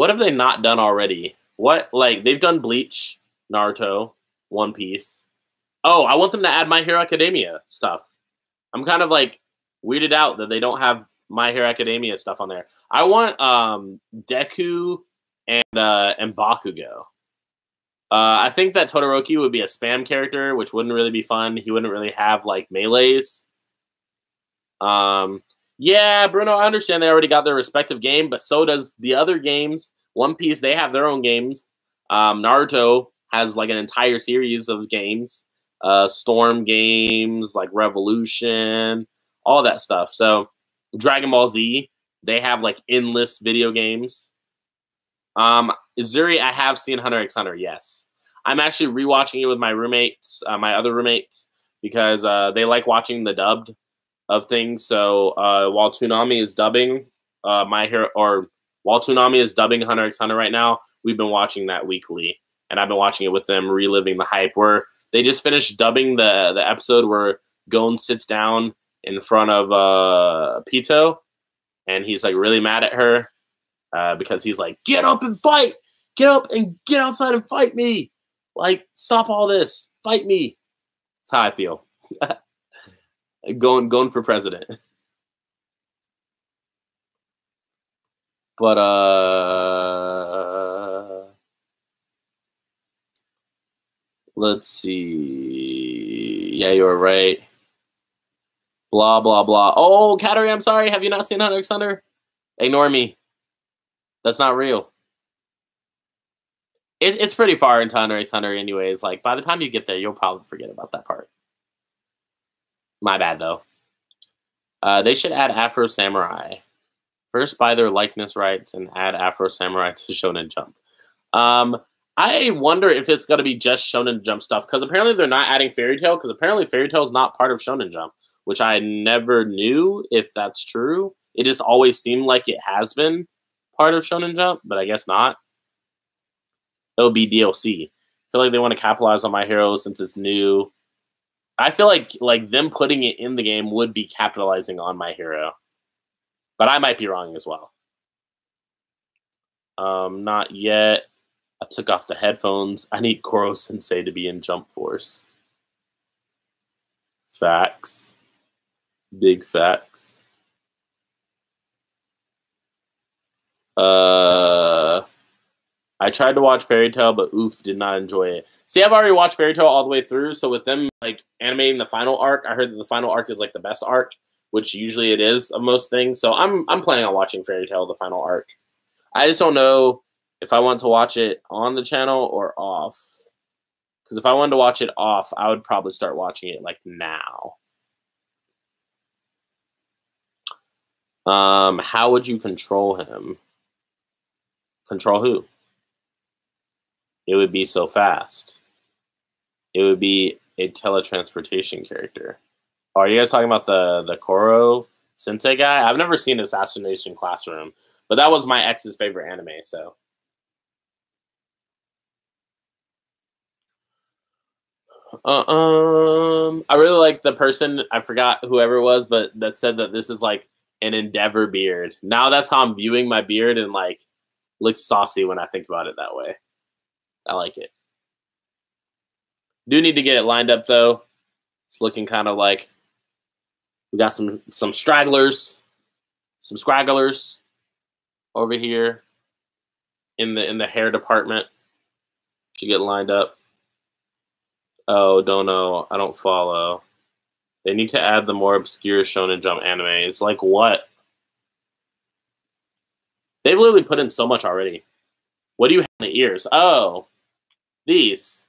have they not done already? What, like, they've done Bleach, Naruto, One Piece. Oh, I want them to add My Hero Academia stuff. I'm kind of, like, weirded out that they don't have My Hero Academia stuff on there. I want Deku and Bakugo. I think that Todoroki would be a spam character, which wouldn't really be fun. He wouldn't really have, like, melees. Yeah, Bruno, I understand they already got their respective game, but so does the other games. One Piece, they have their own games. Naruto has, like, an entire series of games. Storm games, like Revolution, all that stuff. So, Dragon Ball Z, they have, like, endless video games. Zuri, I have seen Hunter x Hunter, yes. I'm actually rewatching it with my roommates, my other roommates, because they like watching the dubbed of things. So while Toonami is dubbing while Toonami is dubbing Hunter x Hunter right now, we've been watching that weekly, and I've been watching it with them, reliving the hype. Where they just finished dubbing the episode where Gon sits down in front of Pito, and he's like really mad at her because he's like, "Get up and fight! Get up and get outside and fight me! Like, stop all this! Fight me!" That's how I feel. Going for president. But let's see. Yeah, you were right. Blah blah blah. Oh, Kateri, I'm sorry. Have you not seen Hunter x Hunter? Ignore me. That's not real. It's pretty far into Hunter x Hunter anyways. Like, by the time you get there, you'll probably forget about that part. My bad, though. They should add Afro Samurai. First, buy their likeness rights and add Afro Samurai to Shonen Jump. I wonder if it's going to be just Shonen Jump stuff, because apparently they're not adding Fairy Tail, because apparently Fairy Tail is not part of Shonen Jump, which I never knew if that's true. It just always seemed like it has been part of Shonen Jump, but I guess not. It'll be DLC. I feel like they want to capitalize on My Hero since it's new. I feel like them putting it in the game would be capitalizing on My Hero. But I might be wrong as well. Not yet. I took off the headphones. I need Koro Sensei to be in Jump Force. Facts. Big facts. I tried to watch Fairy Tail, but oof, did not enjoy it. See, I've already watched Fairy Tail all the way through, so with them like animating the final arc, I heard that the final arc is like the best arc, which usually it is of most things. So I'm planning on watching Fairy Tail, the final arc. I just don't know if I want to watch it on the channel or off. Because if I wanted to watch it off, I would probably start watching it like now. How would you control him? Control who? It would be so fast. It would be a teletransportation character. Oh, are you guys talking about the Koro Sensei guy? I've never seen Assassination Classroom, but that was my ex's favorite anime, so. I really like the person, I forgot whoever it was, but that said that this is like an Endeavor beard. Now that's how I'm viewing my beard, and like looks saucy when I think about it that way. I like it. Do need to get it lined up though. It's looking kind of like we got some stragglers, some scragglers over here in the hair department. Should get lined up. Oh, don't know. I don't follow. They need to add the more obscure Shonen Jump animes. Like what? They've literally put in so much already. What do you have in the ears? Oh, these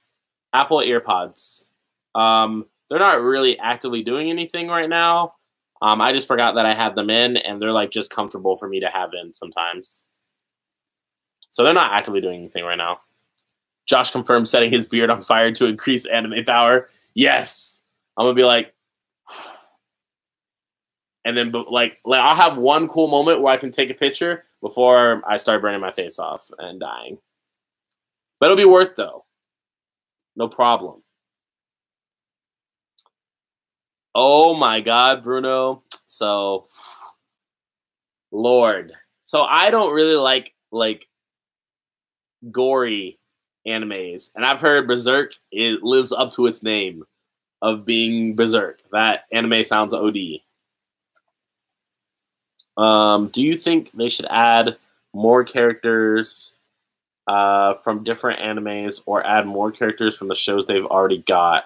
Apple EarPods. They're not really actively doing anything right now. I just forgot that I had them in, and they're like just comfortable for me to have in sometimes. So they're not actively doing anything right now. Josh confirmed setting his beard on fire to increase anime power. Yes. I'm going to be like, and then like I'll have one cool moment where I can take a picture before I start burning my face off and dying. But it'll be worth though. No problem. Oh my God, Bruno. So, Lord. So I don't really like gory animes, and I've heard Berserk, it lives up to its name of being Berserk. That anime sounds OD. Do you think they should add more characters from different animes, or add more characters from the shows they've already got?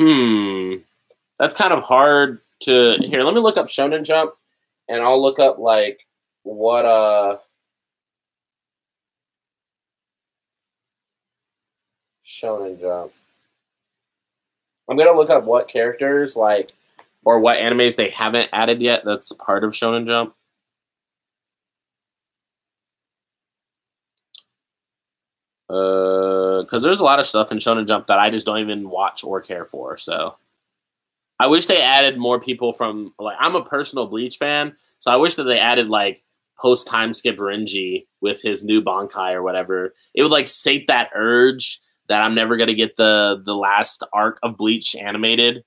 That's kind of hard to... Here, let me look up Shonen Jump, and I'll look up like what Shonen Jump. I'm gonna look up what characters like, or what animes they haven't added yet that's part of Shonen Jump. Because there's a lot of stuff in Shonen Jump that I just don't even watch or care for. So I wish they added more people from, like, I'm a personal Bleach fan, so I wish that they added like post time skip Renji with his new Bankai or whatever. It would like sate that urge that I'm never gonna get the last arc of Bleach animated,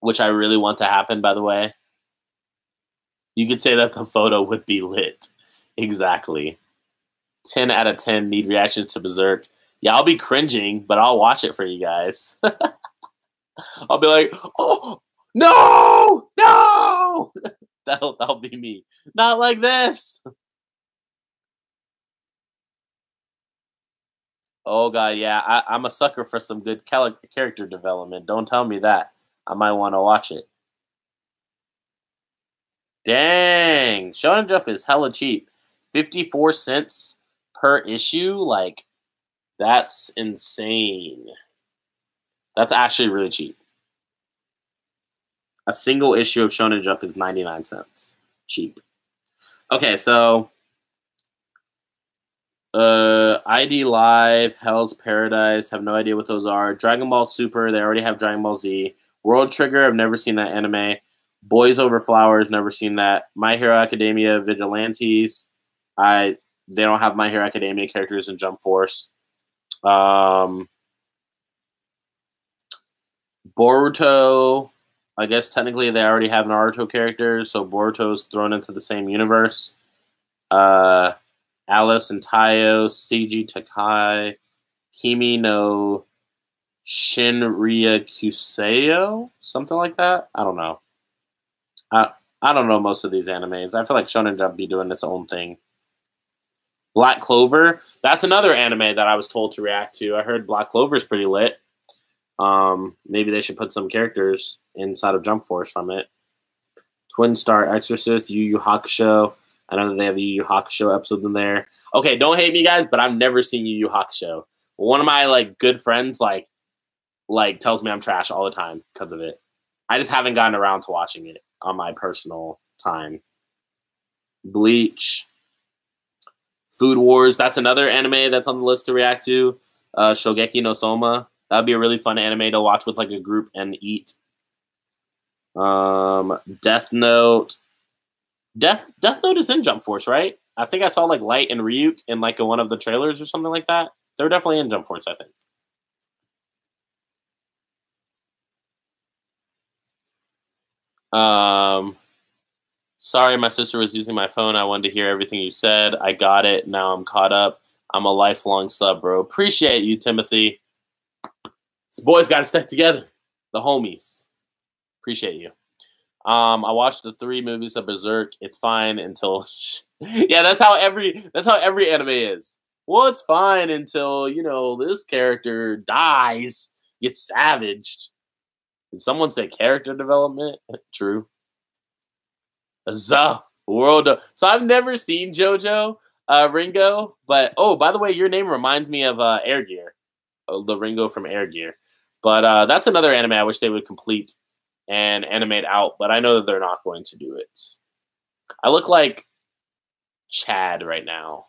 which I really want to happen, by the way. You could say that the photo would be lit. Exactly. 10 out of 10 need reactions to Berserk. Yeah, I'll be cringing, but I'll watch it for you guys. I'll be like, oh, no! No! That'll be me. Not like this! Oh, God, yeah. I'm a sucker for some good character development. Don't tell me that. I might want to watch it. Dang! Shonen Jump is hella cheap. 54 cents per issue? Like, that's insane. That's actually really cheap. A single issue of Shonen Jump is 99 cents. Cheap. Okay, so ID Live, Hell's Paradise, have no idea what those are. Dragon Ball Super, they already have Dragon Ball Z. World Trigger, I've never seen that anime. Boys Over Flowers, never seen that. My Hero Academia, Vigilantes, they don't have My Hero Academia characters in Jump Force. Boruto, I guess technically they already have Naruto characters, so Boruto's thrown into the same universe. Alice and Tayo, Seiji Takai, Kimi no Shinryakuseo, something like that. I don't know. I don't know most of these animes. I feel like Shonen Jump be doing its own thing. Black Clover. That's another anime that I was told to react to. I heard Black Clover is pretty lit. Maybe they should put some characters inside of Jump Force from it. Twin Star Exorcist, Yu Yu Hakusho. I know that they have Yu Yu Hakusho episodes in there. Okay, don't hate me, guys, but I've never seen Yu Yu Hakusho. One of my like good friends like tells me I'm trash all the time because of it. I just haven't gotten around to watching it on my personal time. Bleach. Food Wars, that's another anime that's on the list to react to. Shogeki no Soma. That would be a really fun anime to watch with like a group and eat. Death Note. Death Note is in Jump Force, right? I think I saw like Light and Ryuk in like one of the trailers or something like that. They're definitely in Jump Force, I think. Sorry, my sister was using my phone. I wanted to hear everything you said. I got it. Now I'm caught up. I'm a lifelong sub, bro. Appreciate you, Timothy. This boys got to stick together. The homies. Appreciate you. I watched the 3 movies of Berserk. It's fine until yeah, that's how every anime is. Well, it's fine until, you know, this character dies, gets savaged. Did someone say character development? True. So I've never seen JoJo, Ringo, but oh, by the way, your name reminds me of Air Gear, the Ringo from Air Gear. But that's another anime I wish they would complete and animate out, but I know that they're not going to do it. I look like Chad right now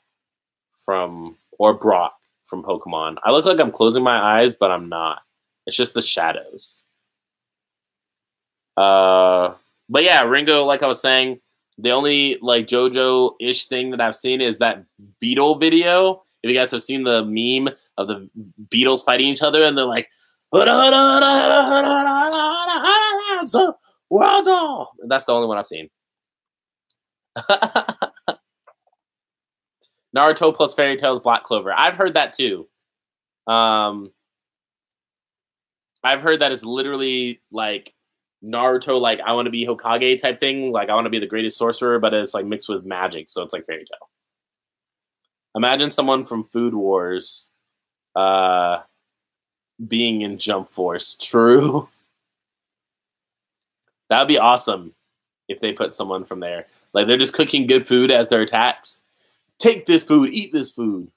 or Brock from Pokemon. I look like I'm closing my eyes, but I'm not. It's just the shadows. But yeah, Ringo, like I was saying, the only like JoJo-ish thing that I've seen is that Beetle video. If you guys have seen the meme of the Beatles fighting each other and they're like, that's the only one I've seen. Naruto plus Fairy Tales Black Clover. I've heard that too. I've heard that it's literally like Naruto, like I want to be Hokage type thing. Like I want to be the greatest sorcerer, but it's like mixed with magic. So it's like fairy tale. Imagine someone from Food Wars being in Jump Force. True. That would be awesome if they put someone from there. Like they're just cooking good food as their attacks. Take this food, eat this food.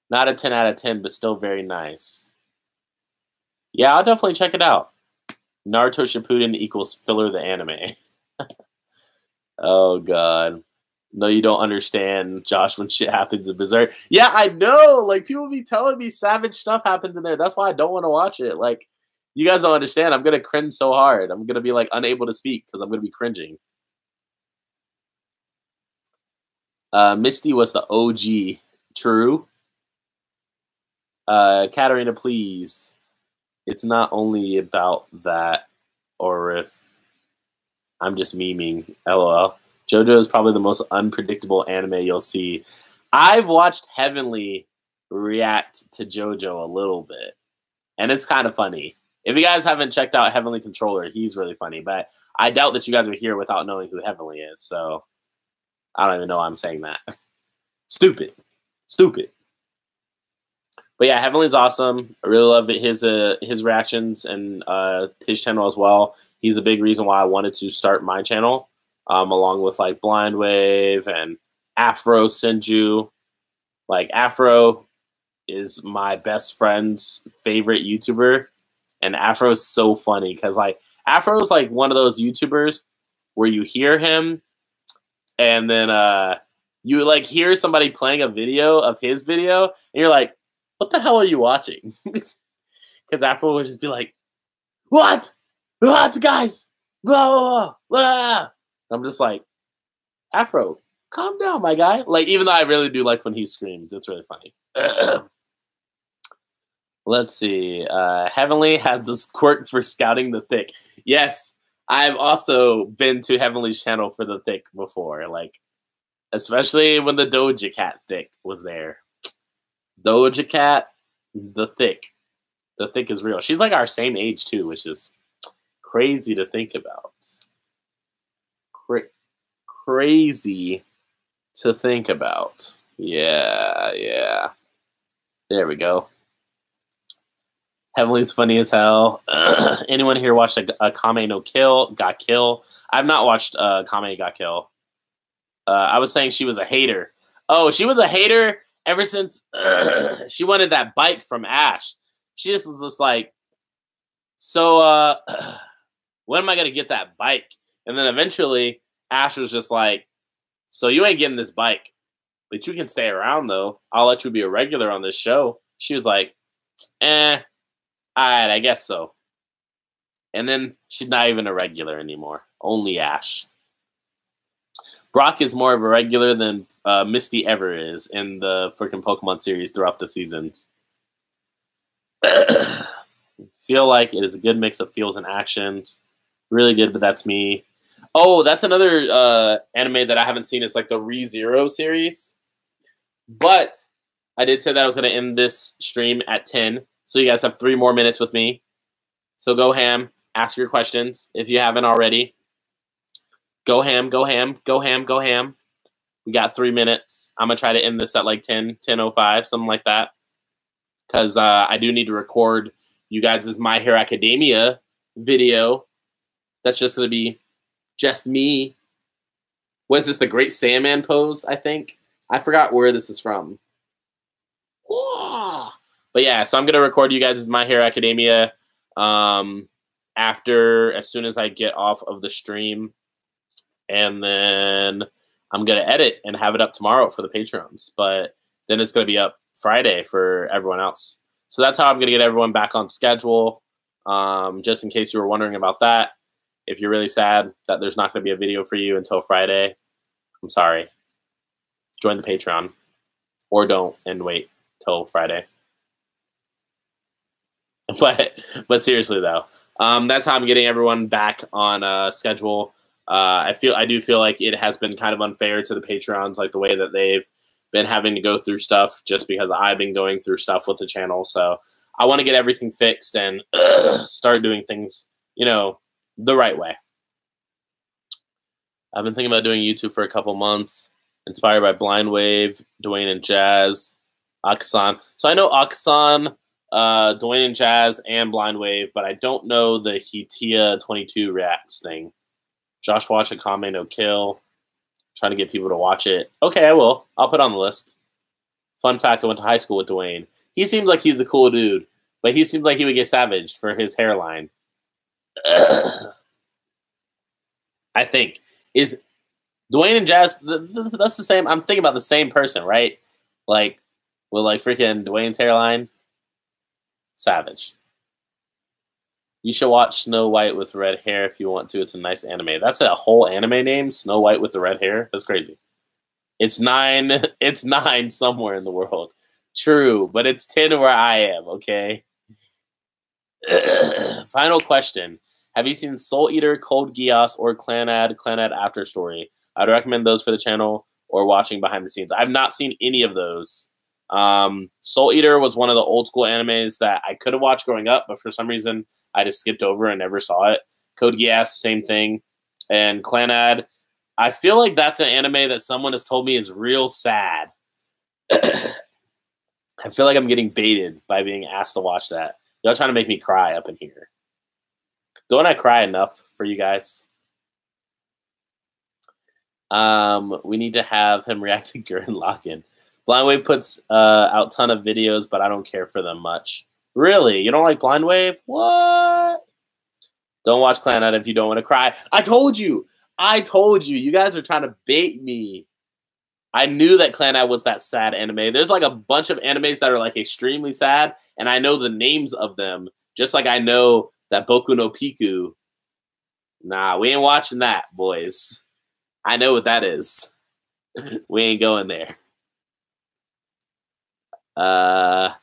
Not a 10 out of 10, but still very nice. Yeah, I'll definitely check it out. Naruto Shippuden equals filler the anime. Oh, God. No, you don't understand, Josh, when shit happens in Berserk. Yeah, I know. Like, people be telling me savage stuff happens in there. That's why I don't want to watch it. Like, you guys don't understand. I'm going to cringe so hard. I'm going to be, like, unable to speak because I'm going to be cringing. Misty was the OG. True. Katarina, please. It's not only about that, or if I'm just memeing. LOL. JoJo is probably the most unpredictable anime you'll see. I've watched Heavenly react to JoJo a little bit, and it's kind of funny. If you guys haven't checked out Heavenly Controller, he's really funny, but I doubt that you guys are here without knowing who Heavenly is, so I don't even know why I'm saying that. Stupid. Stupid. But yeah, Heavenly's awesome. I really love his reactions and his channel as well. He's a big reason why I wanted to start my channel, along with like Blind Wave and Afro Senju. Like Afro is my best friend's favorite YouTuber, and Afro is so funny because like Afro is like one of those YouTubers where you hear him, and then you like hear somebody playing a video of his video, and you're like, what the hell are you watching? Because Afro would just be like, what, guys? Blah, blah, blah. I'm just like, Afro, calm down, my guy. Like, even though I really do like when he screams. It's really funny. Let's see. Heavenly has this quirk for scouting the thick. Yes, I've also been to Heavenly's channel for the thick before. Like, especially when the Doja Cat thick was there. Doja Cat, the thick. The thick is real. She's like our same age too, which is crazy to think about. crazy to think about. Yeah. There we go. Heavenly's funny as hell. Anyone here watched a Kame no Kill? Got Kill? I've not watched Kame Got Kill. I was saying she was a hater. Oh, she was a hater ever since she wanted that bike from Ash. She just was just like, so when am I going to get that bike? And then eventually Ash was just like, so you ain't getting this bike, but you can stay around though. I'll let you be a regular on this show. She was like, all right, I guess so. And then she's not even a regular anymore. Only Ash. Brock is more of a regular than Misty ever is in the freaking Pokemon series throughout the seasons. Feel like it is a good mix of feels and actions. Really good, but that's me. Oh, that's another anime that I haven't seen. It's like the ReZero series. But I did say that I was going to end this stream at 10. So you guys have 3 more minutes with me. So go ham. Ask your questions if you haven't already. Go ham, go ham, go ham, go ham. We got 3 minutes. I'm going to try to end this at like 10:05, something like that. Because I do need to record you guys' My Hero Academia video. That's just going to be just me. What is this, the Great Sandman pose, I think? I forgot where this is from. But yeah, so I'm going to record you guys' My Hero Academia as soon as I get off of the stream. And then I'm going to edit and have it up tomorrow for the Patreons. But then it's going to be up Friday for everyone else. So that's how I'm going to get everyone back on schedule. Just in case you were wondering about that. If you're really sad that there's not going to be a video for you until Friday, I'm sorry. Join the Patreon. Or don't and wait till Friday. But seriously, though. That's how I'm getting everyone back on schedule. I do feel like it has been kind of unfair to the Patreons, like the way that they've been having to go through stuff just because I've been going through stuff with the channel. So I want to get everything fixed and start doing things, the right way. I've been thinking about doing YouTube for a couple months, inspired by Blind Wave, Dwayne and Jazz, Akasan. So I know Akasan, Dwayne and Jazz, and Blind Wave, but I don't know the Hitia 22 Reacts thing. Josh watch a Kame no Kill. Trying to get people to watch it. Okay, I will. I'll put it on the list. Fun fact, I went to high school with Dwayne. He seems like he's a cool dude, but he seems like he would get savaged for his hairline. I think. Is Dwayne and Jazz, that's the same, I'm thinking about the same person, right? Like, with like freaking Dwayne's hairline. Savage. You should watch Snow White with red hair if you want to. It's a nice anime. That's a whole anime name, Snow White with the red hair. That's crazy. It's 9. It's 9 somewhere in the world. True, but it's 10 where I am. Okay. Final question: have you seen Soul Eater, Cold Geass, or Clanad After Story? I'd recommend those for the channel or watching behind the scenes. I've not seen any of those. Soul Eater was one of the old school animes that I could have watched growing up, but for some reason I just skipped over and never saw it. Code Geass, same thing. And Clanad, I feel like that's an anime that someone has told me is real sad. I feel like I'm getting baited by being asked to watch that. Y'all trying to make me cry up in here. Don't I cry enough for you guys? We need to have him react to Gurren Lagann. Blind Wave puts out a ton of videos, but I don't care for them much. Really? You don't like Blind Wave? What? Don't watch Clanad if you don't want to cry. I told you. I told you. You guys are trying to bait me. I knew that Clanad was that sad anime. There's like a bunch of animes that are like extremely sad, and I know the names of them, just like I know that Boku no Piku. Nah, we ain't watching that, boys. I know what that is. We ain't going there. I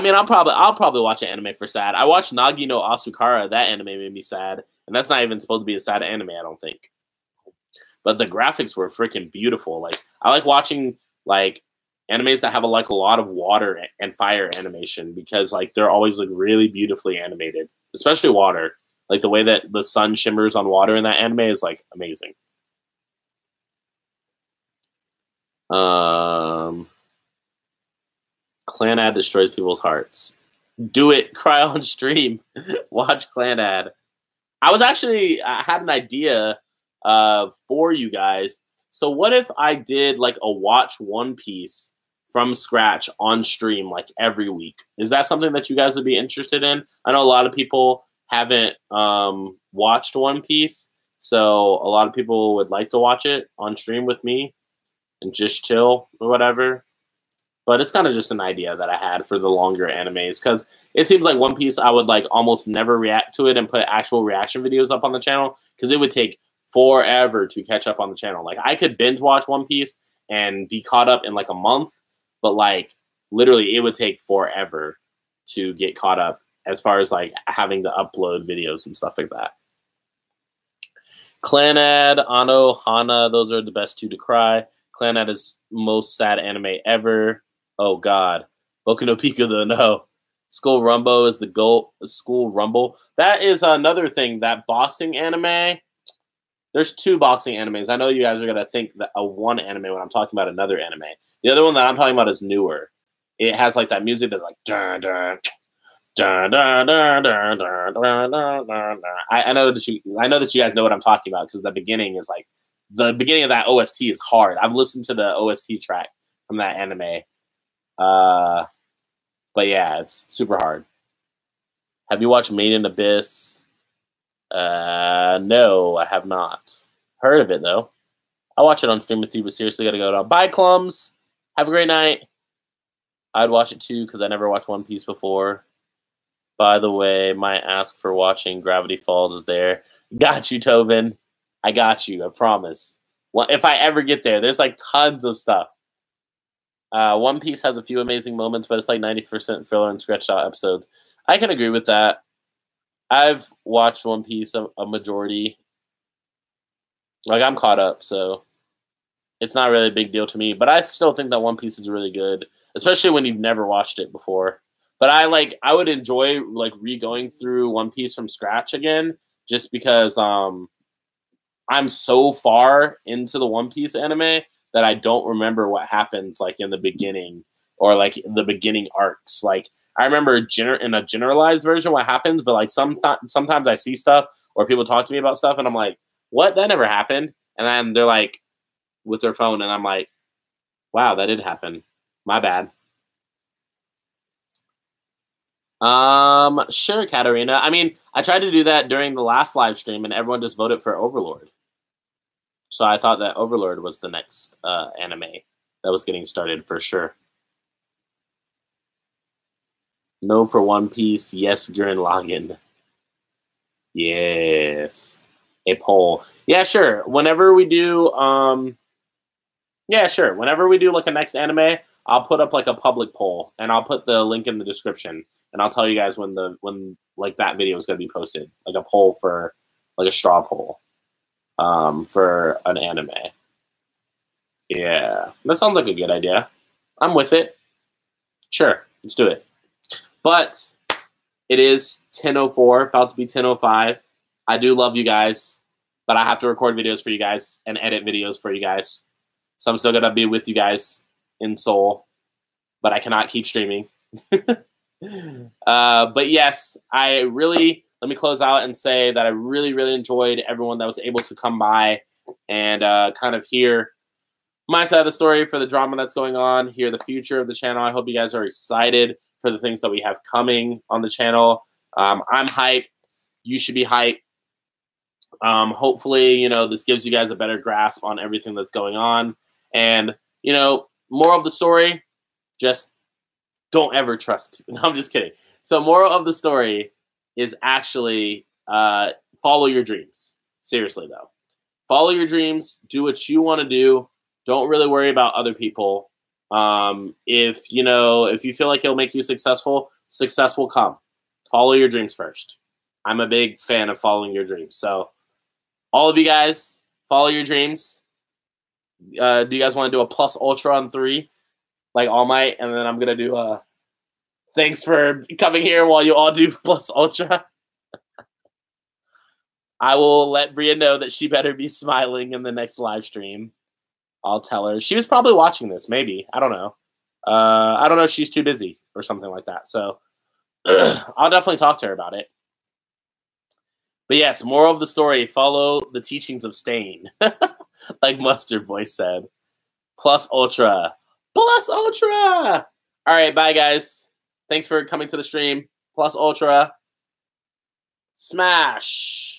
mean, I'll probably watch an anime for sad. I watched Nagi no Asukara. That anime made me sad, and that's not even supposed to be a sad anime, I don't think. But the graphics were freaking beautiful. Like, I like watching like animes that have a lot of water and fire animation because like they're always like really beautifully animated, especially water. Like the way that the sun shimmers on water in that anime is like amazing. Clan ad destroys people's hearts. Do it. Cry on stream. Watch clan ad. I had an idea for you guys. So what if I did like a watch One Piece from scratch on stream like every week? Is that something that you guys would be interested in? I know a lot of people haven't watched One Piece, so a lot of people would like to watch it on stream with me and just chill or whatever. But it's kind of just an idea that I had for the longer animes, because it seems like One Piece, I would like almost never react to it and put actual reaction videos up on the channel, because it would take forever to catch up on the channel. Like I could binge watch One Piece and be caught up in like a month, but like literally it would take forever to get caught up as far as like having to upload videos and stuff like that. Clan ad, Ano, Hana, those are the best two to cry. Clan ad is most sad anime ever. Oh God. Boku no Pico though, no. School Rumble is the goal. School Rumble. That is another thing, that boxing anime. There's two boxing animes. I know you guys are going to think of one anime when I'm talking about another anime. The other one that I'm talking about is newer. It has like that music that's like dun dun dun dun dun dun dun dun dun dun. I know that you guys know what I'm talking about, because the beginning is like, the beginning of that OST is hard. I've listened to the OST track from that anime. But yeah, it's super hard. Have you watched Made in Abyss? No, I have not. Heard of it though. I'll watch it on stream with you, but seriously gotta go now. Bye, Clums. Have a great night. I'd watch it too, because I never watched One Piece before. By the way, my ask for watching Gravity Falls is there. Got you, Tobin. I got you, I promise. Well, if I ever get there, there's like tons of stuff. One Piece has a few amazing moments, but it's like 90% filler and sketched out episodes. I can agree with that. I've watched One Piece a majority. Like, I'm caught up, so it's not really a big deal to me. But I still think that One Piece is really good, especially when you've never watched it before. But I would enjoy like re-going through One Piece from scratch again, just because I'm so far into the One Piece anime that I don't remember what happens like in the beginning, or like the beginning arcs. Like I remember in a generalized version what happens, but like sometimes I see stuff or people talk to me about stuff and I'm like, what? That never happened. And then they're like with their phone and I'm like, wow, that did happen. My bad. Sure, Katarina. I mean, I tried to do that during the last live stream and everyone just voted for Overlord. So I thought that Overlord was the next anime that was getting started for sure. No for One Piece. Yes, Gurren Lagann. Yes. A poll. Yeah, sure. Whenever we do, yeah, sure. Whenever we do like a next anime, I'll put up like a public poll and I'll put the link in the description and I'll tell you guys when like that video is going to be posted, like a poll for like a straw poll. For an anime. Yeah, that sounds like a good idea. I'm with it. Sure, let's do it. But it is 10:04, about to be 10:05. I do love you guys, but I have to record videos for you guys and edit videos for you guys. So I'm still going to be with you guys in Seoul, but I cannot keep streaming. But yes, let me close out and say that I really, really enjoyed everyone that was able to come by and kind of hear my side of the story for the drama that's going on, hear the future of the channel. I hope you guys are excited for the things that we have coming on the channel. I'm hyped. You should be hyped. Hopefully, this gives you guys a better grasp on everything that's going on. And, moral of the story, just don't ever trust people. No, I'm just kidding. So moral of the story is actually follow your dreams. Seriously, though. Follow your dreams. Do what you want to do. Don't really worry about other people. If you feel like it'll make you successful, success will come. Follow your dreams first. I'm a big fan of following your dreams. So all of you guys, follow your dreams. Do you guys want to do a plus ultra on 3? Like All Might? And then I'm going to do thanks for coming here while you all do plus ultra. I will let Bria know that she better be smiling in the next live stream. I'll tell her. She was probably watching this, maybe. I don't know. I don't know if she's too busy or something like that. So I'll definitely talk to her about it. But yes, moral of the story, follow the teachings of Stain. Like Mustard Voice said. Plus Ultra. Plus Ultra! All right, bye, guys. Thanks for coming to the stream. Plus Ultra. Smash!